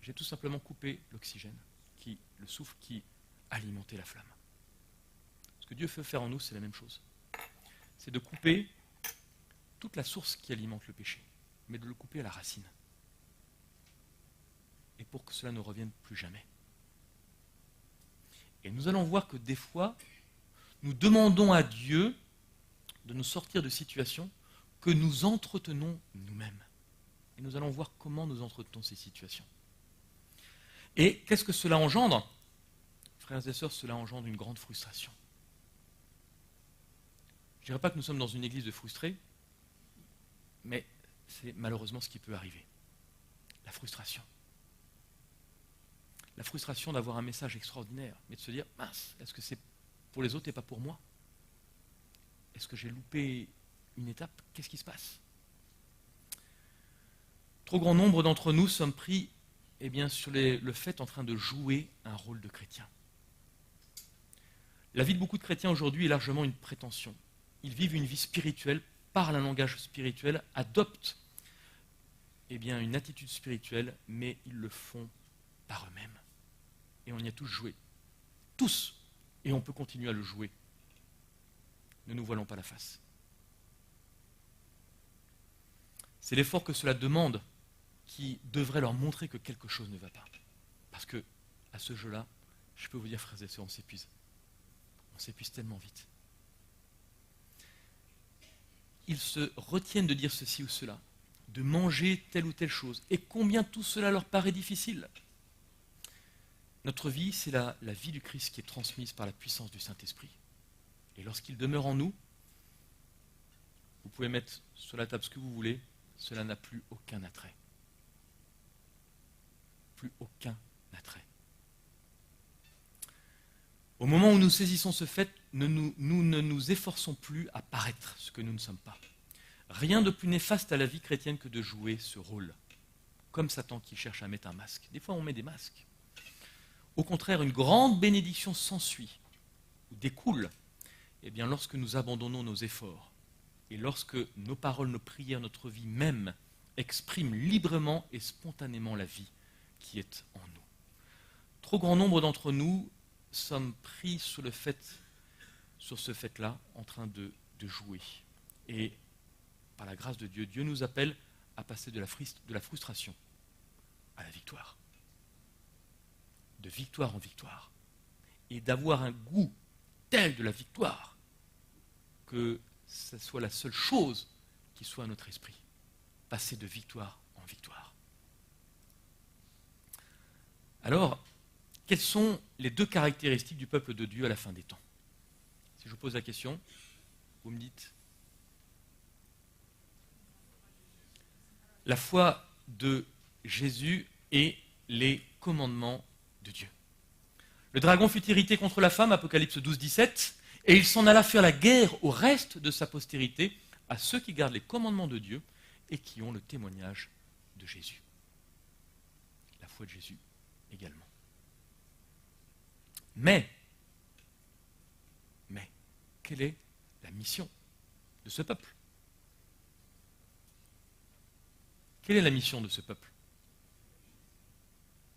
J'ai tout simplement coupé l'oxygène, le souffle qui alimentait la flamme. Ce que Dieu veut faire en nous, c'est la même chose. C'est de couper toute la source qui alimente le péché, mais de le couper à la racine. Et pour que cela ne revienne plus jamais. Et nous allons voir que des fois, nous demandons à Dieu de nous sortir de situations que nous entretenons nous-mêmes. Et nous allons voir comment nous entretenons ces situations. Et qu'est-ce que cela engendre? Frères et sœurs, cela engendre une grande frustration. Je ne dirais pas que nous sommes dans une église de frustrés, mais c'est malheureusement ce qui peut arriver. La frustration. La frustration d'avoir un message extraordinaire, mais de se dire, mince, est-ce que c'est pour les autres et pas pour moi? Est-ce que j'ai loupé une étape? Qu'est-ce qui se passe? Trop grand nombre d'entre nous sommes pris sur le fait en train de jouer un rôle de chrétien. La vie de beaucoup de chrétiens aujourd'hui est largement une prétention. Ils vivent une vie spirituelle, parlent un langage spirituel, adoptent une attitude spirituelle, mais ils le font par eux-mêmes. Et on y a tous joué. Tous. Et on peut continuer à le jouer. Ne nous voilons pas la face. C'est l'effort que cela demande qui devrait leur montrer que quelque chose ne va pas. Parce que, à ce jeu-là, je peux vous dire, frères et sœurs, on s'épuise. On s'épuise tellement vite. Ils se retiennent de dire ceci ou cela, de manger telle ou telle chose. Et combien tout cela leur paraît difficile. Notre vie, c'est la vie du Christ qui est transmise par la puissance du Saint-Esprit. Et lorsqu'il demeure en nous, vous pouvez mettre sur la table ce que vous voulez, cela n'a plus aucun attrait. Plus aucun attrait. Au moment où nous saisissons ce fait, nous ne nous efforçons plus à paraître ce que nous ne sommes pas. Rien de plus néfaste à la vie chrétienne que de jouer ce rôle. Comme Satan qui cherche à mettre un masque. Des fois, on met des masques. Au contraire, une grande bénédiction s'ensuit, ou découle, lorsque nous abandonnons nos efforts, et lorsque nos paroles, nos prières, notre vie même expriment librement et spontanément la vie qui est en nous. Trop grand nombre d'entre nous sommes pris sur ce fait-là, en train de jouer. Et par la grâce de Dieu, Dieu nous appelle à passer de la frustration à la victoire. De victoire en victoire. Et d'avoir un goût tel de la victoire que ce soit la seule chose qui soit à notre esprit. Passer de victoire en victoire. Alors, quelles sont les deux caractéristiques du peuple de Dieu à la fin des temps? Si je vous pose la question, vous me dites. La foi de Jésus et les commandements de Dieu. Le dragon fut irrité contre la femme, Apocalypse 12, 17, et il s'en alla faire la guerre au reste de sa postérité, à ceux qui gardent les commandements de Dieu et qui ont le témoignage de Jésus. La foi de Jésus également. Mais, quelle est la mission de ce peuple? Quelle est la mission de ce peuple?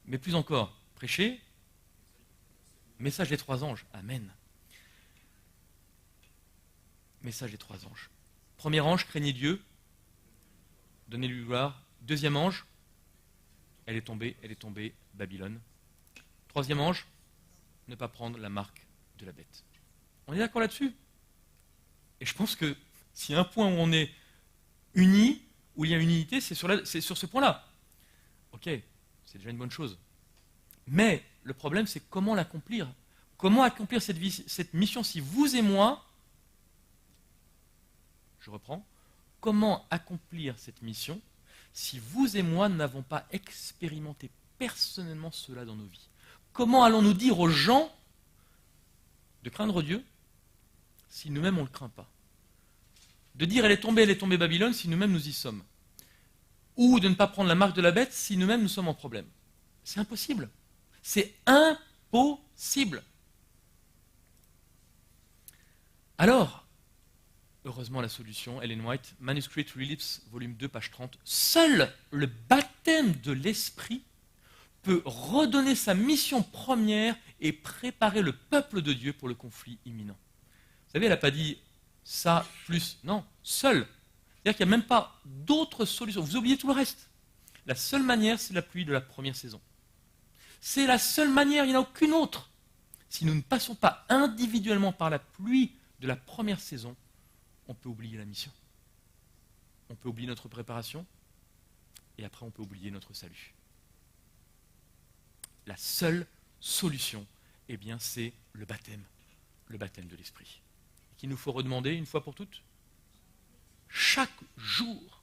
Mais plus encore, prêcher, message des trois anges. Amen. Message des trois anges. Premier ange, craignez Dieu, donnez-lui gloire. Deuxième ange, elle est tombée, Babylone. Troisième ange, ne pas prendre la marque de la bête. On est d'accord là-dessus? Et je pense que s'il y a un point où on est unis, où il y a une unité, c'est sur ce point-là. Ok, c'est déjà une bonne chose. Mais le problème, c'est comment l'accomplir. Comment accomplir cette mission si vous et moi, je reprends, comment accomplir cette mission si vous et moi n'avons pas expérimenté personnellement cela dans nos vies? Comment allons-nous dire aux gens de craindre Dieu si nous-mêmes on ne le craint pas? De dire elle est tombée Babylone si nous-mêmes nous y sommes? Ou de ne pas prendre la marque de la bête si nous-mêmes nous sommes en problème? C'est impossible. C'est impossible. Alors, heureusement la solution, Ellen White, Manuscrit Reliefs, volume 2, page 30, seul le baptême de l'Esprit peut redonner sa mission première et préparer le peuple de Dieu pour le conflit imminent. Vous savez, elle n'a pas dit ça plus, non, seul. C'est-à-dire qu'il n'y a même pas d'autre solution. Vous oubliez tout le reste. La seule manière, c'est la pluie de la première saison. C'est la seule manière, il n'y en a aucune autre. Si nous ne passons pas individuellement par la pluie de la première saison, on peut oublier la mission. On peut oublier notre préparation, et après on peut oublier notre salut. La seule solution, eh bien, c'est le baptême de l'Esprit. Qu'il nous faut redemander une fois pour toutes. Chaque jour,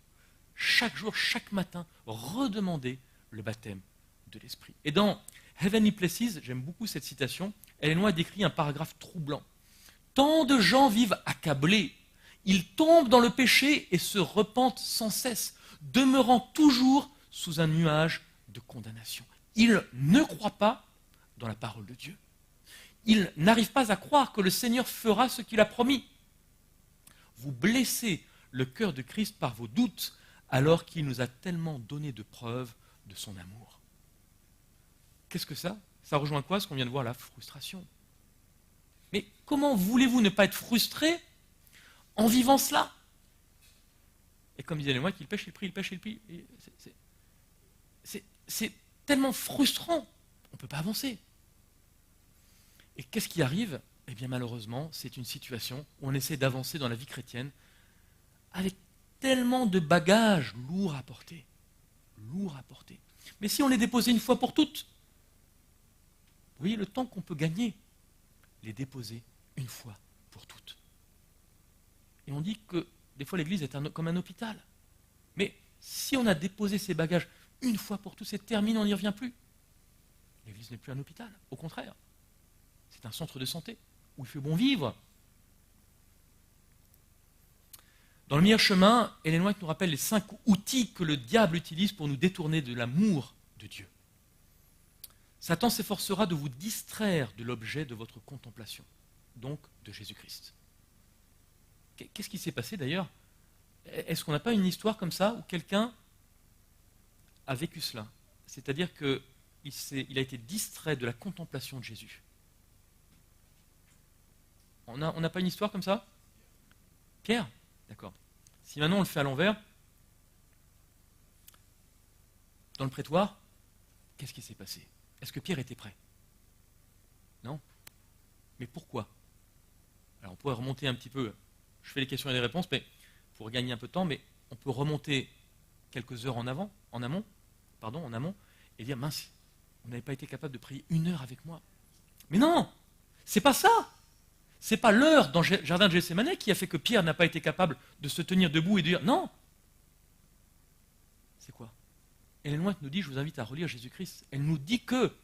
chaque matin, redemander le baptême de l'Esprit. Et dans Heavenly Places, j'aime beaucoup cette citation, Ellen White décrit un paragraphe troublant. Tant de gens vivent accablés, ils tombent dans le péché et se repentent sans cesse, demeurant toujours sous un nuage de condamnation. Ils ne croient pas dans la parole de Dieu. Ils n'arrivent pas à croire que le Seigneur fera ce qu'il a promis. Vous blessez le cœur de Christ par vos doutes, alors qu'il nous a tellement donné de preuves de son amour. Qu'est-ce que ça? Ça rejoint quoi ce qu'on vient de voir, la frustration? Mais comment voulez-vous ne pas être frustré en vivant cela? Et comme disait les mois, qu'il pêche, il prie, il pêche, il prie. C'est tellement frustrant, on ne peut pas avancer. Et qu'est-ce qui arrive? Eh bien malheureusement, c'est une situation où on essaie d'avancer dans la vie chrétienne avec tellement de bagages lourds à porter. Lourds à porter. Mais si on les déposait une fois pour toutes, vous voyez le temps qu'on peut gagner, les déposer une fois pour toutes. Et on dit que des fois l'Église est comme un hôpital. Mais si on a déposé ces bagages une fois pour toutes, c'est terminé, on n'y revient plus. L'Église n'est plus un hôpital, au contraire. C'est un centre de santé où il fait bon vivre. Dans le meilleur chemin, Ellen White nous rappelle les 5 outils que le diable utilise pour nous détourner de l'amour de Dieu. Satan s'efforcera de vous distraire de l'objet de votre contemplation, donc de Jésus-Christ. Qu'est-ce qui s'est passé d'ailleurs? Est-ce qu'on n'a pas une histoire comme ça où quelqu'un a vécu cela? C'est-à-dire qu'il a été distrait de la contemplation de Jésus. On n'a pas une histoire comme ça? Pierre? D'accord. Si maintenant on le fait à l'envers, dans le prétoire, qu'est-ce qui s'est passé? Est-ce que Pierre était prêt? Non. Mais pourquoi? Alors on pourrait remonter un petit peu, je fais les questions et les réponses, mais pour gagner un peu de temps, mais on peut remonter quelques heures en amont, et dire, mince, vous n'avez pas été capable de prier 1 heure avec moi. Mais non, c'est pas ça. C'est pas l'heure dans le jardin de Gethsémane qui a fait que Pierre n'a pas été capable de se tenir debout et de dire, non. C'est quoi? Ellen White nous dit, je vous invite à relire Jésus-Christ, elle nous dit que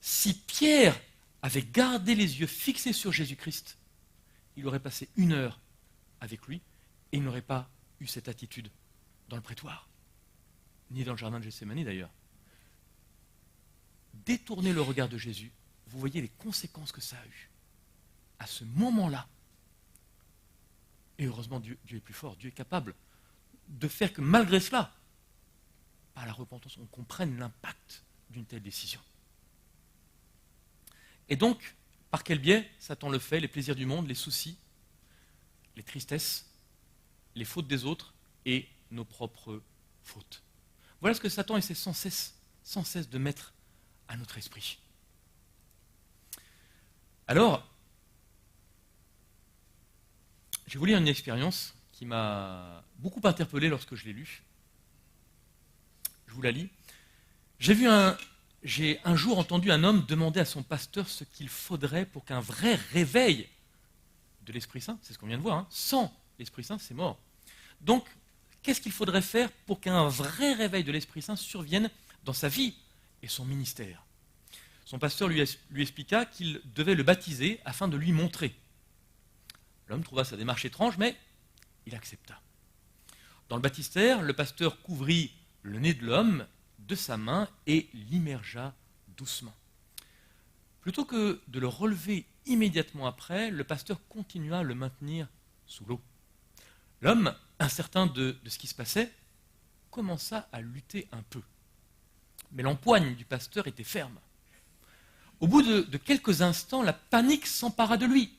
si Pierre avait gardé les yeux fixés sur Jésus-Christ, il aurait passé 1 heure avec lui et il n'aurait pas eu cette attitude dans le prétoire, ni dans le jardin de Gethsémane d'ailleurs. Détourner le regard de Jésus, vous voyez les conséquences que ça a eues. À ce moment-là, et heureusement Dieu est plus fort, Dieu est capable de faire que malgré cela, par la repentance, on comprenne l'impact d'une telle décision. Et donc, par quel biais Satan le fait? Les plaisirs du monde, les soucis, les tristesses, les fautes des autres et nos propres fautes. Voilà ce que Satan essaie sans cesse de mettre à notre esprit. Alors, je vais vous lire une expérience qui m'a beaucoup interpellé lorsque je l'ai lue. Je vous la lis. J'ai un jour entendu un homme demander à son pasteur ce qu'il faudrait pour qu'un vrai réveil de l'Esprit Saint, c'est ce qu'on vient de voir, hein, sans l'Esprit Saint, c'est mort. Donc, qu'est-ce qu'il faudrait faire pour qu'un vrai réveil de l'Esprit Saint survienne dans sa vie et son ministère? Son pasteur lui expliqua qu'il devait le baptiser afin de lui montrer. L'homme trouva sa démarche étrange, mais il accepta. Dans le baptistère, le pasteur couvrit le nez de l'homme de sa main et l'immergea doucement. Plutôt que de le relever immédiatement après, le pasteur continua à le maintenir sous l'eau. L'homme, incertain de ce qui se passait, commença à lutter un peu. Mais l'empoigne du pasteur était ferme. Au bout de quelques instants, la panique s'empara de lui.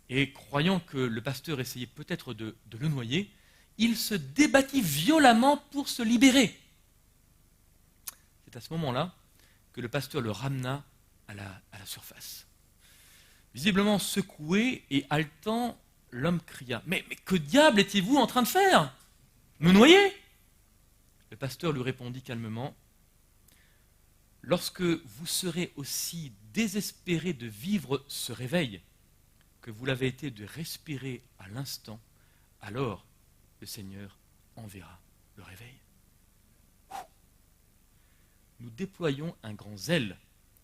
Et croyant que le pasteur essayait peut-être de le noyer, il se débattit violemment pour se libérer. C'est à ce moment-là que le pasteur le ramena à la surface. Visiblement secoué et haletant, l'homme cria « Mais que diable étiez-vous en train de faire? Me noyer ?» Le pasteur lui répondit calmement « Lorsque vous serez aussi désespéré de vivre ce réveil que vous l'avez été de respirer à l'instant, alors le Seigneur enverra le réveil. » Nous déployons un grand zèle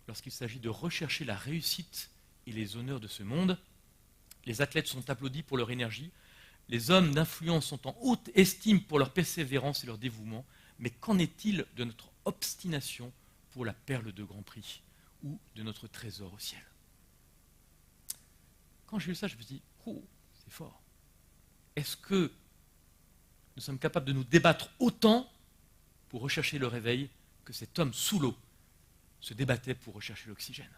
lorsqu'il s'agit de rechercher la réussite et les honneurs de ce monde. Les athlètes sont applaudis pour leur énergie, les hommes d'influence sont en haute estime pour leur persévérance et leur dévouement, mais qu'en est-il de notre obstination pour la perle de grand prix ou de notre trésor au ciel? Quand j'ai lu ça, je me suis dit, oh, c'est fort. Est-ce que nous sommes capables de nous débattre autant pour rechercher le réveil que cet homme sous l'eau se débattait pour rechercher l'oxygène?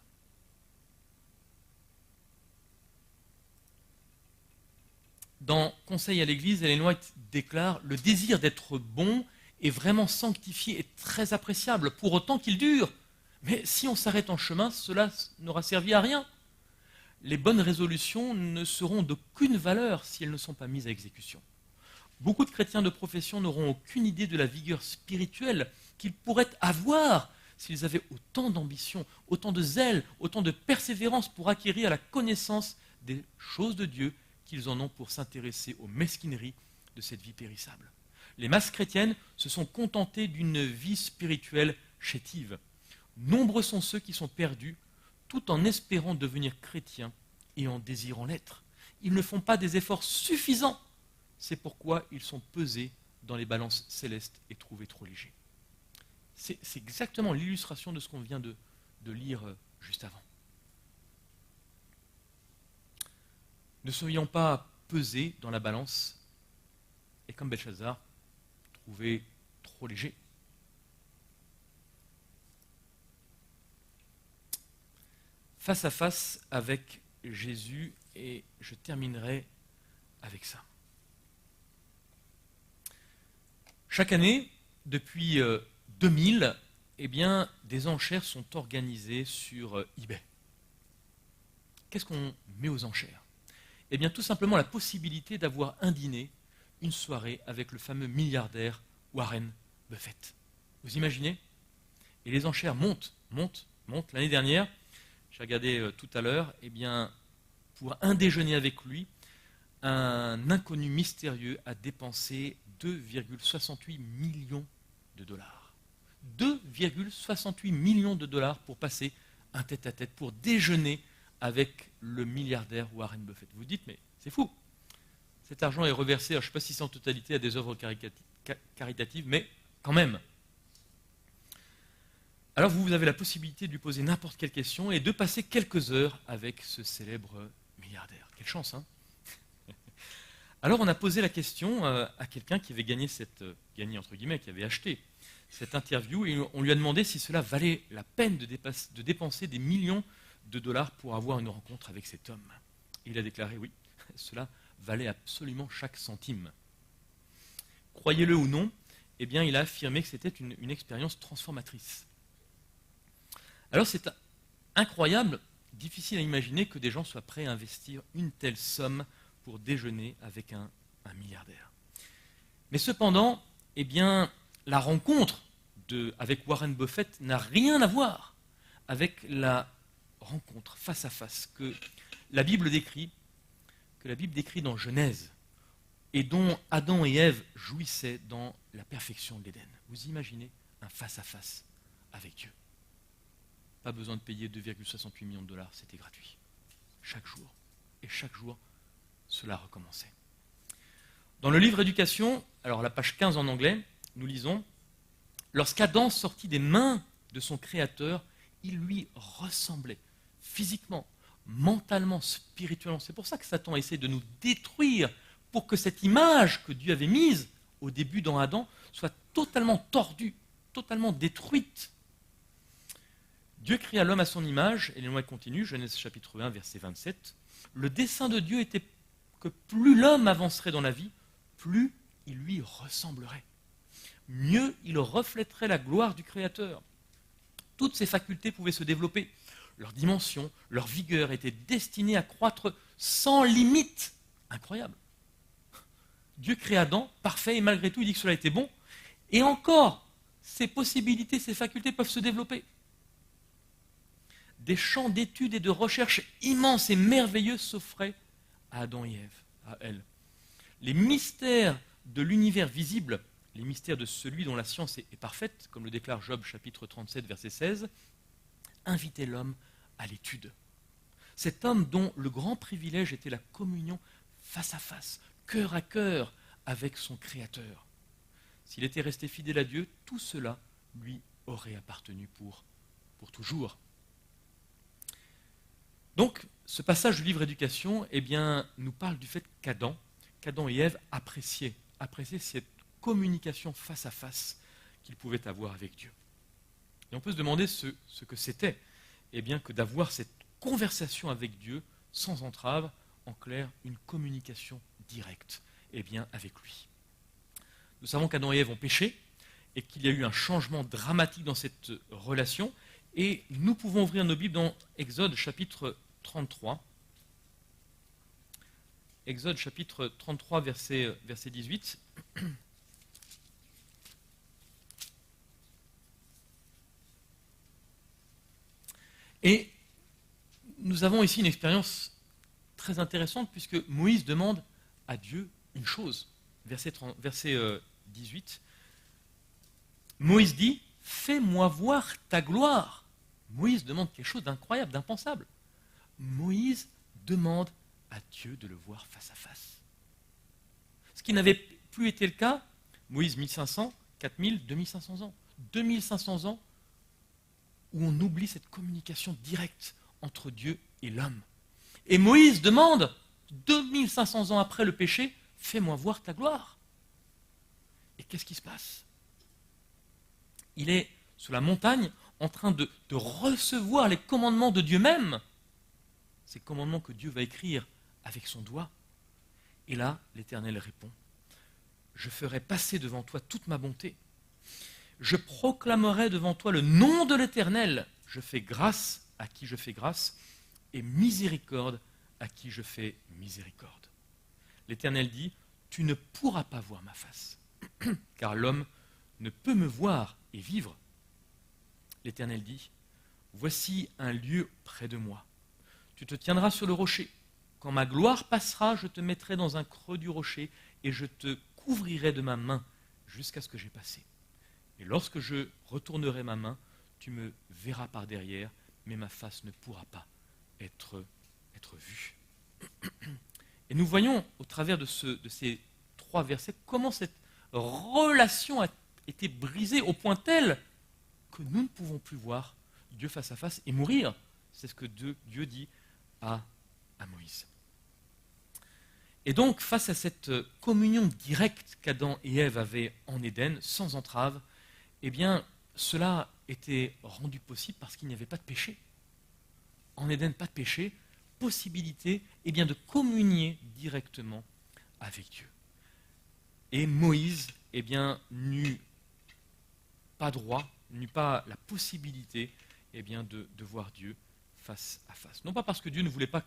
Dans Conseil à l'Église, Ellen White déclare « Le désir d'être bon et vraiment sanctifié est très appréciable, pour autant qu'il dure. Mais si on s'arrête en chemin, cela n'aura servi à rien. Les bonnes résolutions ne seront d'aucune valeur si elles ne sont pas mises à exécution. Beaucoup de chrétiens de profession n'auront aucune idée de la vigueur spirituelle qu'ils pourraient avoir s'ils avaient autant d'ambition, autant de zèle, autant de persévérance pour acquérir la connaissance des choses de Dieu qu'ils en ont pour s'intéresser aux mesquineries de cette vie périssable. Les masses chrétiennes se sont contentées d'une vie spirituelle chétive. Nombreux sont ceux qui sont perdus tout en espérant devenir chrétiens et en désirant l'être. Ils ne font pas des efforts suffisants. C'est pourquoi ils sont pesés dans les balances célestes et trouvés trop légers. C'est exactement l'illustration de ce qu'on vient de lire juste avant. Ne soyons pas pesés dans la balance et comme Belchazzar, trouvés trop légers. Face à face avec Jésus et je terminerai avec ça. Chaque année, depuis 2000, eh bien, des enchères sont organisées sur eBay. Qu'est-ce qu'on met aux enchères? Eh bien, tout simplement la possibilité d'avoir un dîner, une soirée avec le fameux milliardaire Warren Buffett. Vous imaginez? Et les enchères montent, montent, montent. L'année dernière, j'ai regardé tout à l'heure, eh bien, pour un déjeuner avec lui, un inconnu mystérieux a dépensé 2,68 millions de dollars. 2,68 millions de dollars pour passer un tête-à-tête, pour déjeuner avec le milliardaire Warren Buffett. Vous dites, mais c'est fou. Cet argent est reversé, alors je ne sais pas si c'est en totalité à des œuvres caritatives, mais quand même. Alors vous avez la possibilité de lui poser n'importe quelle question et de passer quelques heures avec ce célèbre milliardaire. Quelle chance, hein? Alors on a posé la question à quelqu'un qui avait gagné entre guillemets, qui avait acheté cette interview, et on lui a demandé si cela valait la peine de dépenser des millions de dollars pour avoir une rencontre avec cet homme. Et il a déclaré oui, cela valait absolument chaque centime. Croyez-le ou non, eh bien il a affirmé que c'était une expérience transformatrice. Alors c'est incroyable, difficile à imaginer que des gens soient prêts à investir une telle somme pour déjeuner avec un milliardaire. Mais cependant, eh bien, la rencontre avec Warren Buffett n'a rien à voir avec la rencontre face à face que la Bible décrit dans Genèse, et dont Adam et Ève jouissaient dans la perfection de l'Éden. Vous imaginez un face-à-face avec Dieu. Pas besoin de payer 2,68 millions de dollars, c'était gratuit. Chaque jour. Et chaque jour, cela recommençait. Dans le livre Éducation, alors la page 15 en anglais, nous lisons « Lorsqu'Adam sortit des mains de son Créateur, il lui ressemblait physiquement, mentalement, spirituellement. » C'est pour ça que Satan essaie de nous détruire pour que cette image que Dieu avait mise au début dans Adam soit totalement tordue, totalement détruite. Dieu créa l'homme à son image, et les lois continuent, Genèse chapitre 1, verset 27. Le dessein de Dieu était que plus l'homme avancerait dans la vie, plus il lui ressemblerait. Mieux il reflèterait la gloire du Créateur. Toutes ses facultés pouvaient se développer. Leur dimension, leur vigueur étaient destinées à croître sans limite. Incroyable. Dieu crée Adam, parfait, et malgré tout, il dit que cela était bon. Et encore, ses possibilités, ses facultés peuvent se développer. Des champs d'études et de recherche immenses et merveilleux s'offraient à Adam et Ève, à elle. Les mystères de l'univers visible, les mystères de celui dont la science est parfaite, comme le déclare Job chapitre 37, verset 16, invitaient l'homme à l'étude. Cet homme dont le grand privilège était la communion face à face, cœur à cœur avec son Créateur. S'il était resté fidèle à Dieu, tout cela lui aurait appartenu pour toujours. Donc, ce passage du livre Éducation, eh bien, nous parle du fait qu'Adam et Ève appréciaient cette communication face à face qu'ils pouvaient avoir avec Dieu. Et on peut se demander ce que c'était, eh bien, que d'avoir cette conversation avec Dieu sans entrave, en clair, une communication directe, eh bien, avec lui. Nous savons qu'Adam et Ève ont péché et qu'il y a eu un changement dramatique dans cette relation, et nous pouvons ouvrir nos Bibles dans Exode chapitre 33. Exode chapitre 33, verset 18. Et nous avons ici une expérience très intéressante puisque Moïse demande à Dieu une chose. Verset 18. Moïse dit « Fais-moi voir ta gloire ». Moïse demande quelque chose d'incroyable, d'impensable. Moïse demande à Dieu de le voir face à face. Ce qui n'avait plus été le cas, Moïse 1500, 4000, 2500 ans. 2500 ans où on oublie cette communication directe entre Dieu et l'homme. Et Moïse demande, 2500 ans après le péché, fais-moi voir ta gloire. Et qu'est-ce qui se passe? Il est sur la montagne en train de recevoir les commandements de Dieu même. ces commandements que Dieu va écrire avec son doigt. Et là, l'Éternel répond, je ferai passer devant toi toute ma bonté. Je proclamerai devant toi le nom de l'Éternel. Je fais grâce à qui je fais grâce et miséricorde à qui je fais miséricorde. L'Éternel dit, tu ne pourras pas voir ma face, car l'homme ne peut me voir et vivre. L'Éternel dit, voici un lieu près de moi. Tu te tiendras sur le rocher. Quand ma gloire passera, je te mettrai dans un creux du rocher et je te couvrirai de ma main jusqu'à ce que j'ai passé. Et lorsque je retournerai ma main, tu me verras par derrière, mais ma face ne pourra pas être vue. Et nous voyons au travers de ces 3 versets comment cette relation a été brisée au point tel que nous ne pouvons plus voir Dieu face à face et mourir. C'est ce que Dieu dit à Moïse. Et donc, face à cette communion directe qu'Adam et Ève avaient en Éden, sans entrave, eh bien, cela était rendu possible parce qu'il n'y avait pas de péché. En Éden, pas de péché, possibilité eh bien, de communier directement avec Dieu. Et Moïse eh bien, n'eut pas droit, n'eut pas la possibilité eh bien, de voir Dieu face à face. Non pas parce que Dieu ne voulait pas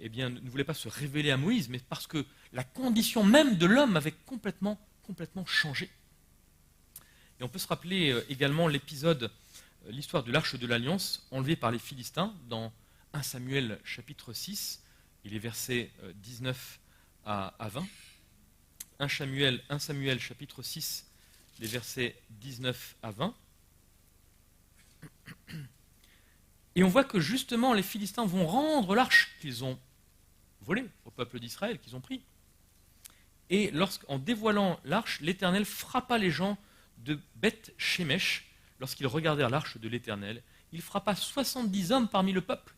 ne voulait pas se révéler à Moïse, mais parce que la condition même de l'homme avait complètement changé. Et on peut se rappeler également l'histoire de l'Arche de l'Alliance enlevée par les Philistins dans 1 Samuel chapitre 6, et les versets 19 à 20. 1 Samuel chapitre 6, les versets 19 à 20. Et on voit que justement les Philistins vont rendre l'arche qu'ils ont volée au peuple d'Israël, qu'ils ont pris. Et en dévoilant l'arche, l'Éternel frappa les gens de Beth-Shemesh lorsqu'ils regardèrent l'arche de l'Éternel. Il frappa 70 hommes parmi le peuple.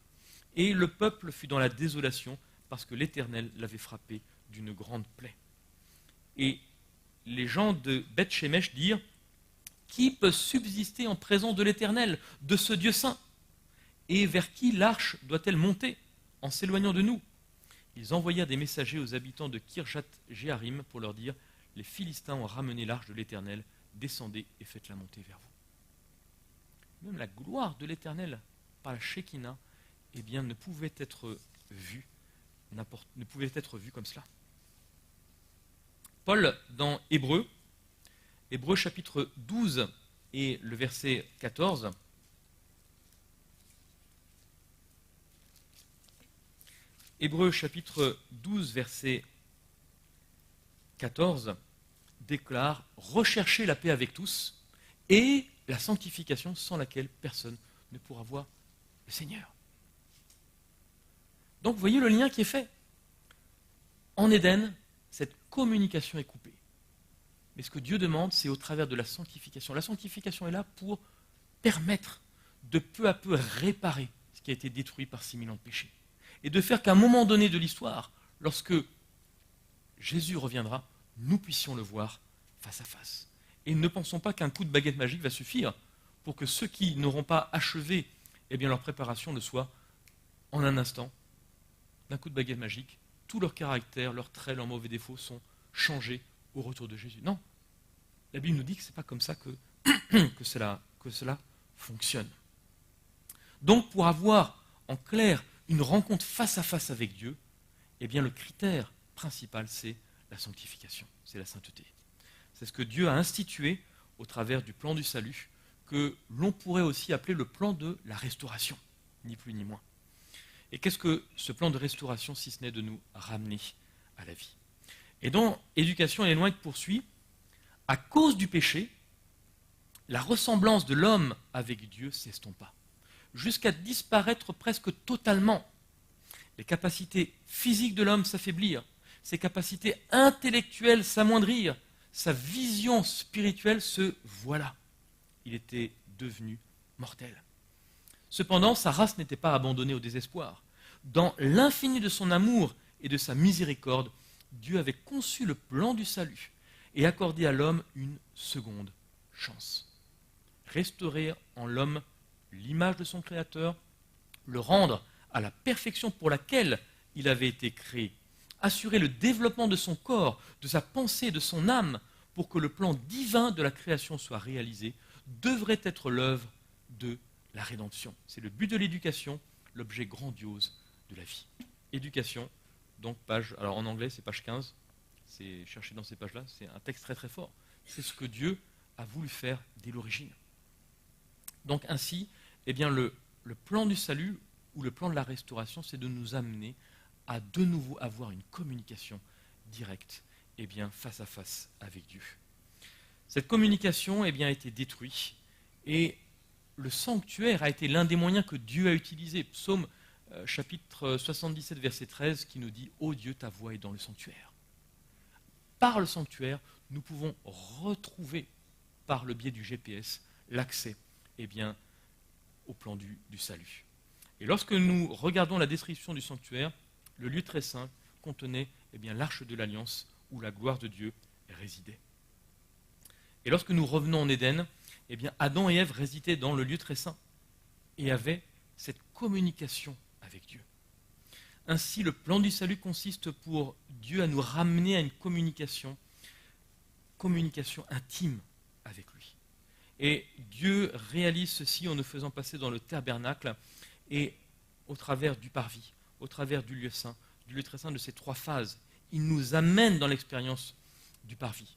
Et le peuple fut dans la désolation parce que l'Éternel l'avait frappé d'une grande plaie. Et les gens de Beth-Shemesh dirent, qui peut subsister en présence de l'Éternel, de ce Dieu saint? Et vers qui l'arche doit-elle monter en s'éloignant de nous? Ils envoyèrent des messagers aux habitants de Kirjath-Jéarim pour leur dire, les Philistins ont ramené l'arche de l'Éternel, descendez et faites-la monter vers vous. Même la gloire de l'Éternel par la Shekinah eh bien, ne pouvait être vue comme cela. Paul, dans Hébreux chapitre 12 et le verset 14, Hébreux chapitre 12, verset 14, déclare « Recherchez la paix avec tous et la sanctification sans laquelle personne ne pourra voir le Seigneur. » Donc vous voyez le lien qui est fait. En Éden, cette communication est coupée. Mais ce que Dieu demande, c'est au travers de la sanctification. La sanctification est là pour permettre de peu à peu réparer ce qui a été détruit par 6000 ans de péché. Et de faire qu'à un moment donné de l'histoire, lorsque Jésus reviendra, nous puissions le voir face à face. Et ne pensons pas qu'un coup de baguette magique va suffire pour que ceux qui n'auront pas achevé eh bien, leur préparation le soient en un instant, d'un coup de baguette magique. Tout leur caractère, leurs traits, leurs mauvais défauts sont changés au retour de Jésus. Non, la Bible nous dit que ce n'est pas comme ça que cela fonctionne. Donc pour avoir en clair une rencontre face à face avec Dieu, eh bien le critère principal c'est la sanctification, c'est la sainteté. C'est ce que Dieu a institué au travers du plan du salut, que l'on pourrait aussi appeler le plan de la restauration, ni plus ni moins. Et qu'est-ce que ce plan de restauration, si ce n'est de nous ramener à la vie? Et dans Éducation et les loin qui poursuit, à cause du péché, la ressemblance de l'homme avec Dieu s'estompa, jusqu'à disparaître presque totalement. Les capacités physiques de l'homme s'affaiblirent, ses capacités intellectuelles s'amoindrirent, sa vision spirituelle se voila. Il était devenu mortel. Cependant, sa race n'était pas abandonnée au désespoir. Dans l'infini de son amour et de sa miséricorde, Dieu avait conçu le plan du salut et accordé à l'homme une seconde chance. Restaurer en l'homme l'image de son Créateur, le rendre à la perfection pour laquelle il avait été créé, assurer le développement de son corps, de sa pensée, de son âme, pour que le plan divin de la création soit réalisé, devrait être l'œuvre de la rédemption. C'est le but de l'éducation, l'objet grandiose de la vie. Éducation, donc alors en anglais c'est page 15, c'est chercher dans ces pages-là, c'est un texte très très fort. C'est ce que Dieu a voulu faire dès l'origine. Donc ainsi, eh bien le plan du salut ou le plan de la restauration, c'est de nous amener à de nouveau avoir une communication directe, eh bien face à face avec Dieu. Cette communication eh bien, a été détruite et le sanctuaire a été l'un des moyens que Dieu a utilisés. Psaume chapitre 77, verset 13, qui nous dit « Ô Dieu, ta voix est dans le sanctuaire ». Par le sanctuaire, nous pouvons retrouver, par le biais du GPS, l'accès eh bien, au plan du salut. Et lorsque nous regardons la description du sanctuaire, le lieu très saint contenait eh bien, l'arche de l'alliance où la gloire de Dieu résidait. Et lorsque nous revenons en Éden, eh bien, Adam et Ève résidaient dans le lieu très saint et avaient cette communication avec Dieu. Ainsi, le plan du salut consiste pour Dieu à nous ramener à une communication intime avec lui. Et Dieu réalise ceci en nous faisant passer dans le tabernacle et au travers du parvis, au travers du lieu saint, du lieu très saint, de ces trois phases. Il nous amène dans l'expérience du parvis.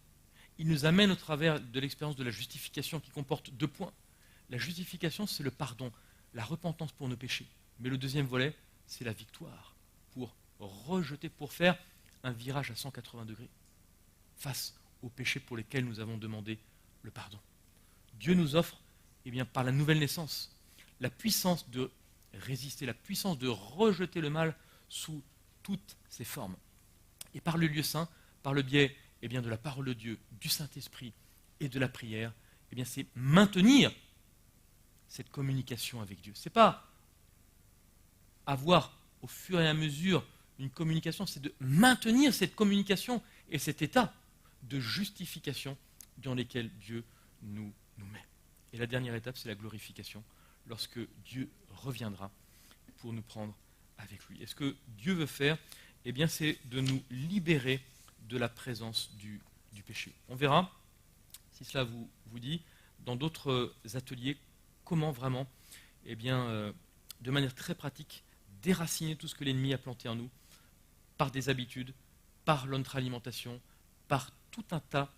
Il nous amène au travers de l'expérience de la justification qui comporte 2 points. La justification, c'est le pardon, la repentance pour nos péchés. Mais le deuxième volet, c'est la victoire, pour rejeter, pour faire un virage à 180 degrés face aux péchés pour lesquels nous avons demandé le pardon. Dieu nous offre, eh bien, par la nouvelle naissance, la puissance de résister, la puissance de rejeter le mal sous toutes ses formes. Et par le lieu saint, par le biais eh bien, de la parole de Dieu, du Saint-Esprit et de la prière, eh bien, c'est maintenir cette communication avec Dieu. Ce n'est pas avoir au fur et à mesure une communication, c'est de maintenir cette communication et cet état de justification dans lequel Dieu nous met. Et la dernière étape, c'est la glorification, lorsque Dieu reviendra pour nous prendre avec lui. Et ce que Dieu veut faire, eh bien, c'est de nous libérer de la présence du péché. On verra, si cela vous dit, dans d'autres ateliers, comment vraiment, eh bien, de manière très pratique, déraciner tout ce que l'ennemi a planté en nous, par des habitudes, par notre alimentation, par tout un tas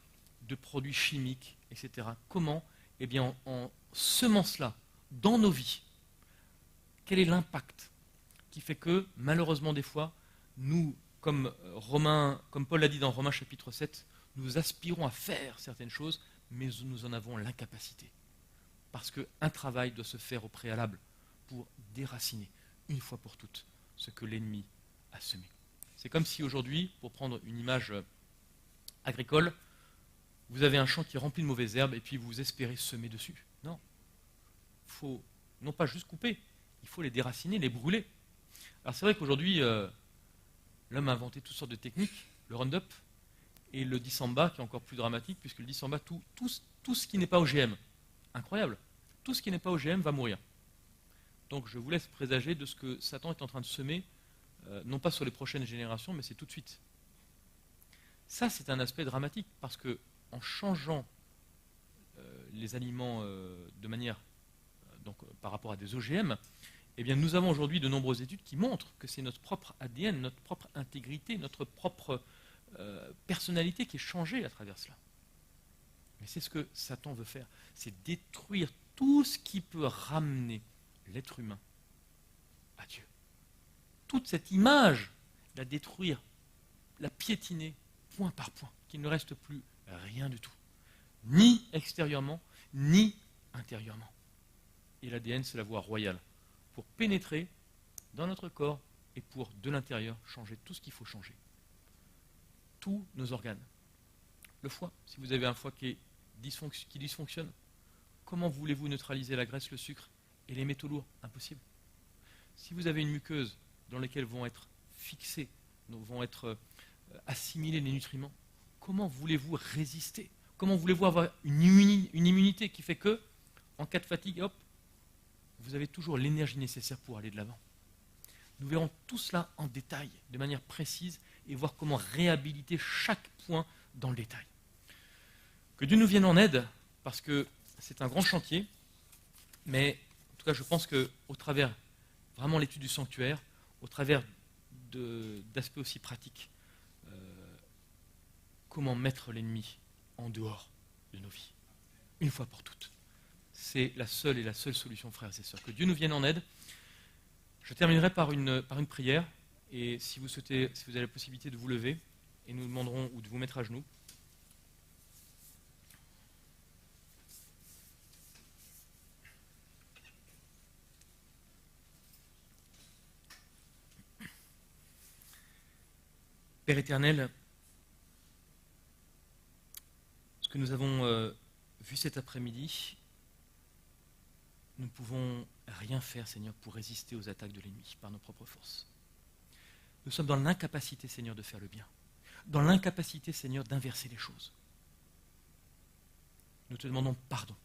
de produits chimiques, etc. Comment, eh bien, en semant cela dans nos vies, quel est l'impact qui fait que, malheureusement, des fois, nous, comme Paul l'a dit dans Romains chapitre 7, nous aspirons à faire certaines choses, mais nous en avons l'incapacité. Parce qu'un travail doit se faire au préalable pour déraciner, une fois pour toutes, ce que l'ennemi a semé. C'est comme si aujourd'hui, pour prendre une image agricole, vous avez un champ qui est rempli de mauvaises herbes et puis vous espérez semer dessus. Non. Il faut non pas juste couper, il faut les déraciner, les brûler. Alors c'est vrai qu'aujourd'hui, l'homme a inventé toutes sortes de techniques, le Roundup et le Dicamba, qui est encore plus dramatique, puisque le Dicamba, tout ce qui n'est pas OGM, incroyable, tout ce qui n'est pas OGM va mourir. Donc je vous laisse présager de ce que Satan est en train de semer, non pas sur les prochaines générations, mais c'est tout de suite. Ça, c'est un aspect dramatique, parce que en changeant les aliments de manière, par rapport à des OGM, eh bien, nous avons aujourd'hui de nombreuses études qui montrent que c'est notre propre ADN, notre propre intégrité, notre propre personnalité qui est changée à travers cela. Mais c'est ce que Satan veut faire, c'est détruire tout ce qui peut ramener l'être humain à Dieu. Toute cette image, la détruire, la piétiner point par point, qu'il ne reste plus rien du tout, ni extérieurement, ni intérieurement. Et l'ADN, c'est la voie royale pour pénétrer dans notre corps et pour, de l'intérieur, changer tout ce qu'il faut changer. Tous nos organes. Le foie, si vous avez un foie qui dysfonctionne, comment voulez-vous neutraliser la graisse, le sucre et les métaux lourds? Impossible. Si vous avez une muqueuse dans laquelle vont être fixés, vont être assimilés les nutriments, comment voulez-vous résister? Comment voulez-vous avoir une immunité qui fait que, en cas de fatigue, hop, vous avez toujours l'énergie nécessaire pour aller de l'avant? Nous verrons tout cela en détail, de manière précise, et voir comment réhabiliter chaque point dans le détail. Que Dieu nous vienne en aide, parce que c'est un grand chantier, mais en tout cas je pense qu'au travers vraiment l'étude du sanctuaire, au travers d'aspects aussi pratiques, comment mettre l'ennemi en dehors de nos vies, une fois pour toutes. C'est la seule solution, frères et sœurs. Que Dieu nous vienne en aide. Je terminerai par une prière, et si vous avez la possibilité de vous lever, et nous demanderons, ou de vous mettre à genoux. Père éternel, ce que nous avons vu cet après-midi, nous ne pouvons rien faire, Seigneur, pour résister aux attaques de l'ennemi par nos propres forces. Nous sommes dans l'incapacité, Seigneur, de faire le bien. Dans l'incapacité, Seigneur, d'inverser les choses. Nous te demandons pardon.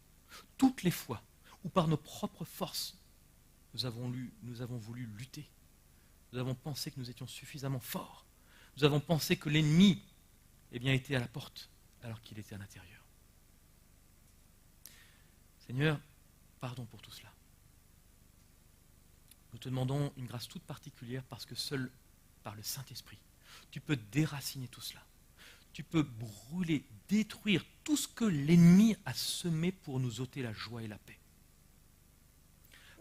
Toutes les fois où par nos propres forces, nous avons voulu lutter, nous avons pensé que nous étions suffisamment forts, nous avons pensé que l'ennemi était à la porte alors qu'il était à l'intérieur. Seigneur, pardon pour tout cela. Nous te demandons une grâce toute particulière parce que seul par le Saint-Esprit, tu peux déraciner tout cela. Tu peux brûler, détruire tout ce que l'ennemi a semé pour nous ôter la joie et la paix.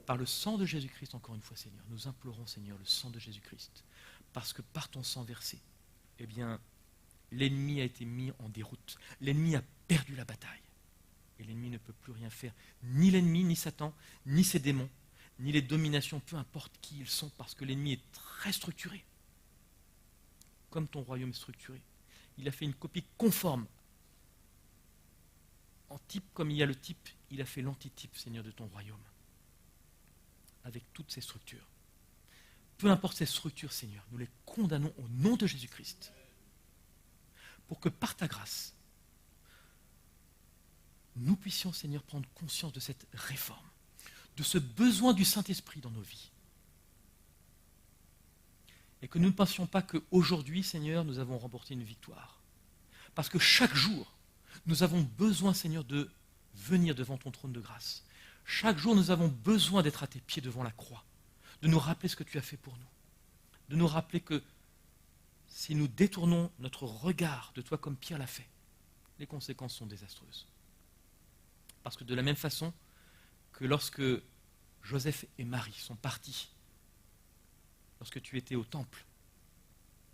Par le sang de Jésus-Christ, encore une fois, Seigneur, nous implorons, Seigneur, le sang de Jésus-Christ, parce que par ton sang versé, l'ennemi a été mis en déroute. L'ennemi a perdu la bataille. Et l'ennemi ne peut plus rien faire. Ni l'ennemi, ni Satan, ni ses démons, ni les dominations, peu importe qui ils sont, parce que l'ennemi est très structuré. Comme ton royaume est structuré. Il a fait une copie conforme. En type, comme il y a le type, il a fait l'antitype, Seigneur, de ton royaume. Avec toutes ces structures. Peu importe ces structures, Seigneur, nous les condamnons au nom de Jésus-Christ. Pour que par ta grâce, nous puissions, Seigneur, prendre conscience de cette réforme, de ce besoin du Saint-Esprit dans nos vies. Et que nous ne pensions pas qu'aujourd'hui, Seigneur, nous avons remporté une victoire. Parce que chaque jour, nous avons besoin, Seigneur, de venir devant ton trône de grâce. Chaque jour, nous avons besoin d'être à tes pieds devant la croix, de nous rappeler ce que tu as fait pour nous, de nous rappeler que si nous détournons notre regard de toi comme Pierre l'a fait, les conséquences sont désastreuses. Parce que de la même façon que lorsque Joseph et Marie sont partis, lorsque tu étais au temple,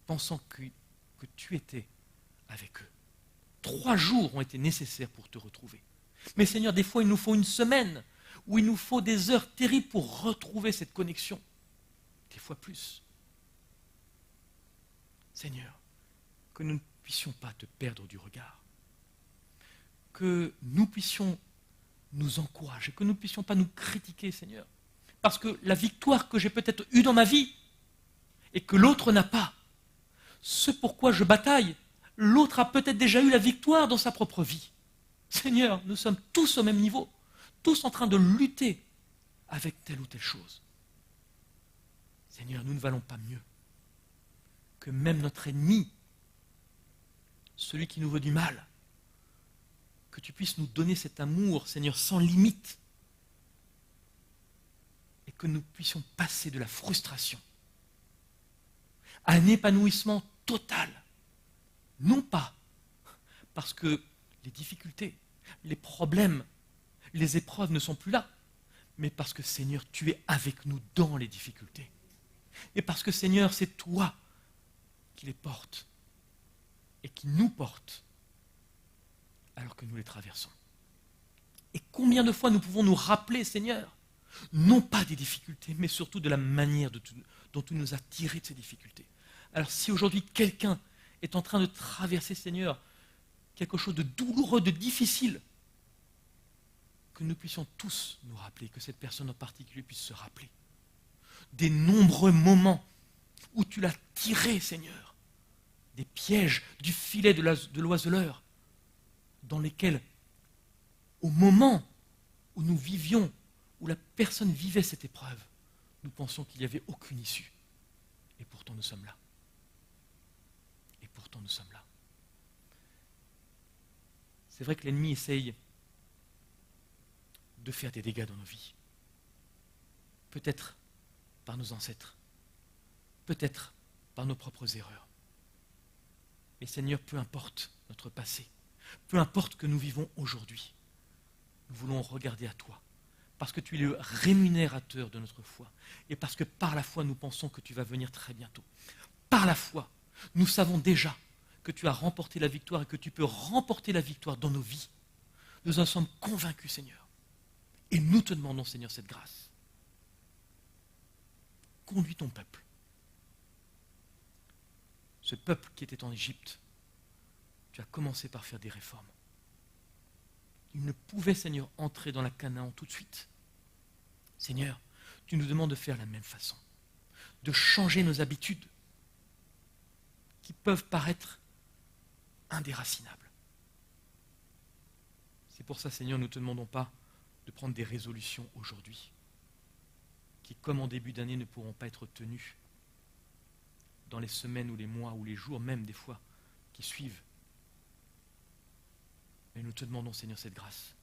pensant que tu étais avec eux, 3 jours ont été nécessaires pour te retrouver. Mais Seigneur, des fois il nous faut une semaine, ou il nous faut des heures terribles pour retrouver cette connexion. Des fois plus. Seigneur, que nous ne puissions pas te perdre du regard. Que nous puissions nous encourager, que nous ne puissions pas nous critiquer, Seigneur. Parce que la victoire que j'ai peut-être eue dans ma vie et que l'autre n'a pas, ce pourquoi je bataille, l'autre a peut-être déjà eu la victoire dans sa propre vie. Seigneur, nous sommes tous au même niveau, tous en train de lutter avec telle ou telle chose. Seigneur, nous ne valons pas mieux que même notre ennemi, celui qui nous veut du mal, que tu puisses nous donner cet amour, Seigneur, sans limite, et que nous puissions passer de la frustration à un épanouissement total, non pas parce que les difficultés, les problèmes, les épreuves ne sont plus là, mais parce que, Seigneur, tu es avec nous dans les difficultés. Et parce que, Seigneur, c'est toi qui les portes et qui nous porte alors que nous les traversons. Et combien de fois nous pouvons nous rappeler, Seigneur, non pas des difficultés, mais surtout de la manière dont tu nous as tirés de ces difficultés. Alors si aujourd'hui quelqu'un est en train de traverser, Seigneur, quelque chose de douloureux, de difficile, que nous puissions tous nous rappeler, que cette personne en particulier puisse se rappeler des nombreux moments où tu l'as tiré, Seigneur, des pièges, du filet de l'oiseleur, dans lesquels, au moment où nous vivions, où la personne vivait cette épreuve, nous pensions qu'il n'y avait aucune issue. Et pourtant nous sommes là. Et pourtant nous sommes là. C'est vrai que l'ennemi essaye de faire des dégâts dans nos vies. Peut-être par nos ancêtres. Peut-être par nos propres erreurs. Mais Seigneur, peu importe notre passé, peu importe que nous vivons aujourd'hui, nous voulons regarder à toi, parce que tu es le rémunérateur de notre foi, et parce que par la foi, nous pensons que tu vas venir très bientôt. Par la foi, nous savons déjà que tu as remporté la victoire et que tu peux remporter la victoire dans nos vies. Nous en sommes convaincus, Seigneur. Et nous te demandons, Seigneur, cette grâce. Conduis ton peuple. Ce peuple qui était en Égypte, tu as commencé par faire des réformes. Il ne pouvait, Seigneur, entrer dans la Canaan tout de suite. Seigneur, tu nous demandes de faire la même façon, de changer nos habitudes qui peuvent paraître indéracinables. C'est pour ça, Seigneur, nous ne te demandons pas de prendre des résolutions aujourd'hui qui, comme en début d'année, ne pourront pas être tenues dans les semaines ou les mois ou les jours même des fois qui suivent. Mais nous te demandons, Seigneur, cette grâce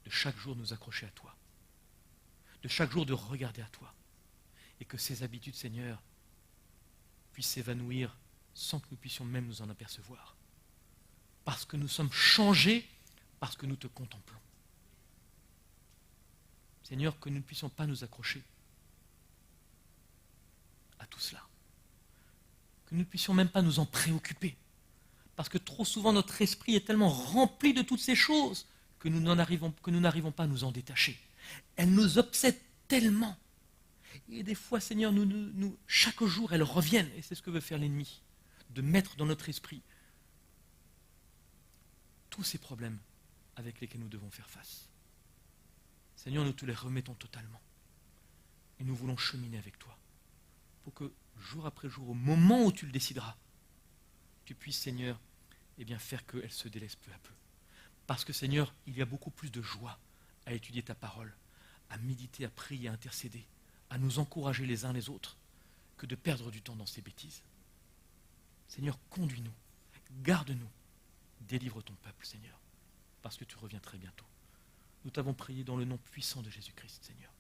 de chaque jour nous accrocher à toi, de chaque jour de regarder à toi, et que ces habitudes, Seigneur, puissent s'évanouir sans que nous puissions même nous en apercevoir. Parce que nous sommes changés, parce que nous te contemplons. Seigneur, que nous ne puissions pas nous accrocher à tout cela. Que nous ne puissions même pas nous en préoccuper. Parce que trop souvent, notre esprit est tellement rempli de toutes ces choses que nous n'arrivons pas à nous en détacher. Elles nous obsèdent tellement. Et des fois, Seigneur, chaque jour, elles reviennent. Et c'est ce que veut faire l'ennemi. De mettre dans notre esprit tous ces problèmes avec lesquels nous devons faire face. Seigneur, nous te les remettons totalement. Et nous voulons cheminer avec toi. Pour que, jour après jour, au moment où tu le décideras, tu puisses, Seigneur, faire qu'elle se délaisse peu à peu. Parce que, Seigneur, il y a beaucoup plus de joie à étudier ta parole, à méditer, à prier, à intercéder, à nous encourager les uns les autres, que de perdre du temps dans ces bêtises. Seigneur, conduis-nous, garde-nous, délivre ton peuple, Seigneur, parce que tu reviens très bientôt. Nous t'avons prié dans le nom puissant de Jésus-Christ, Seigneur.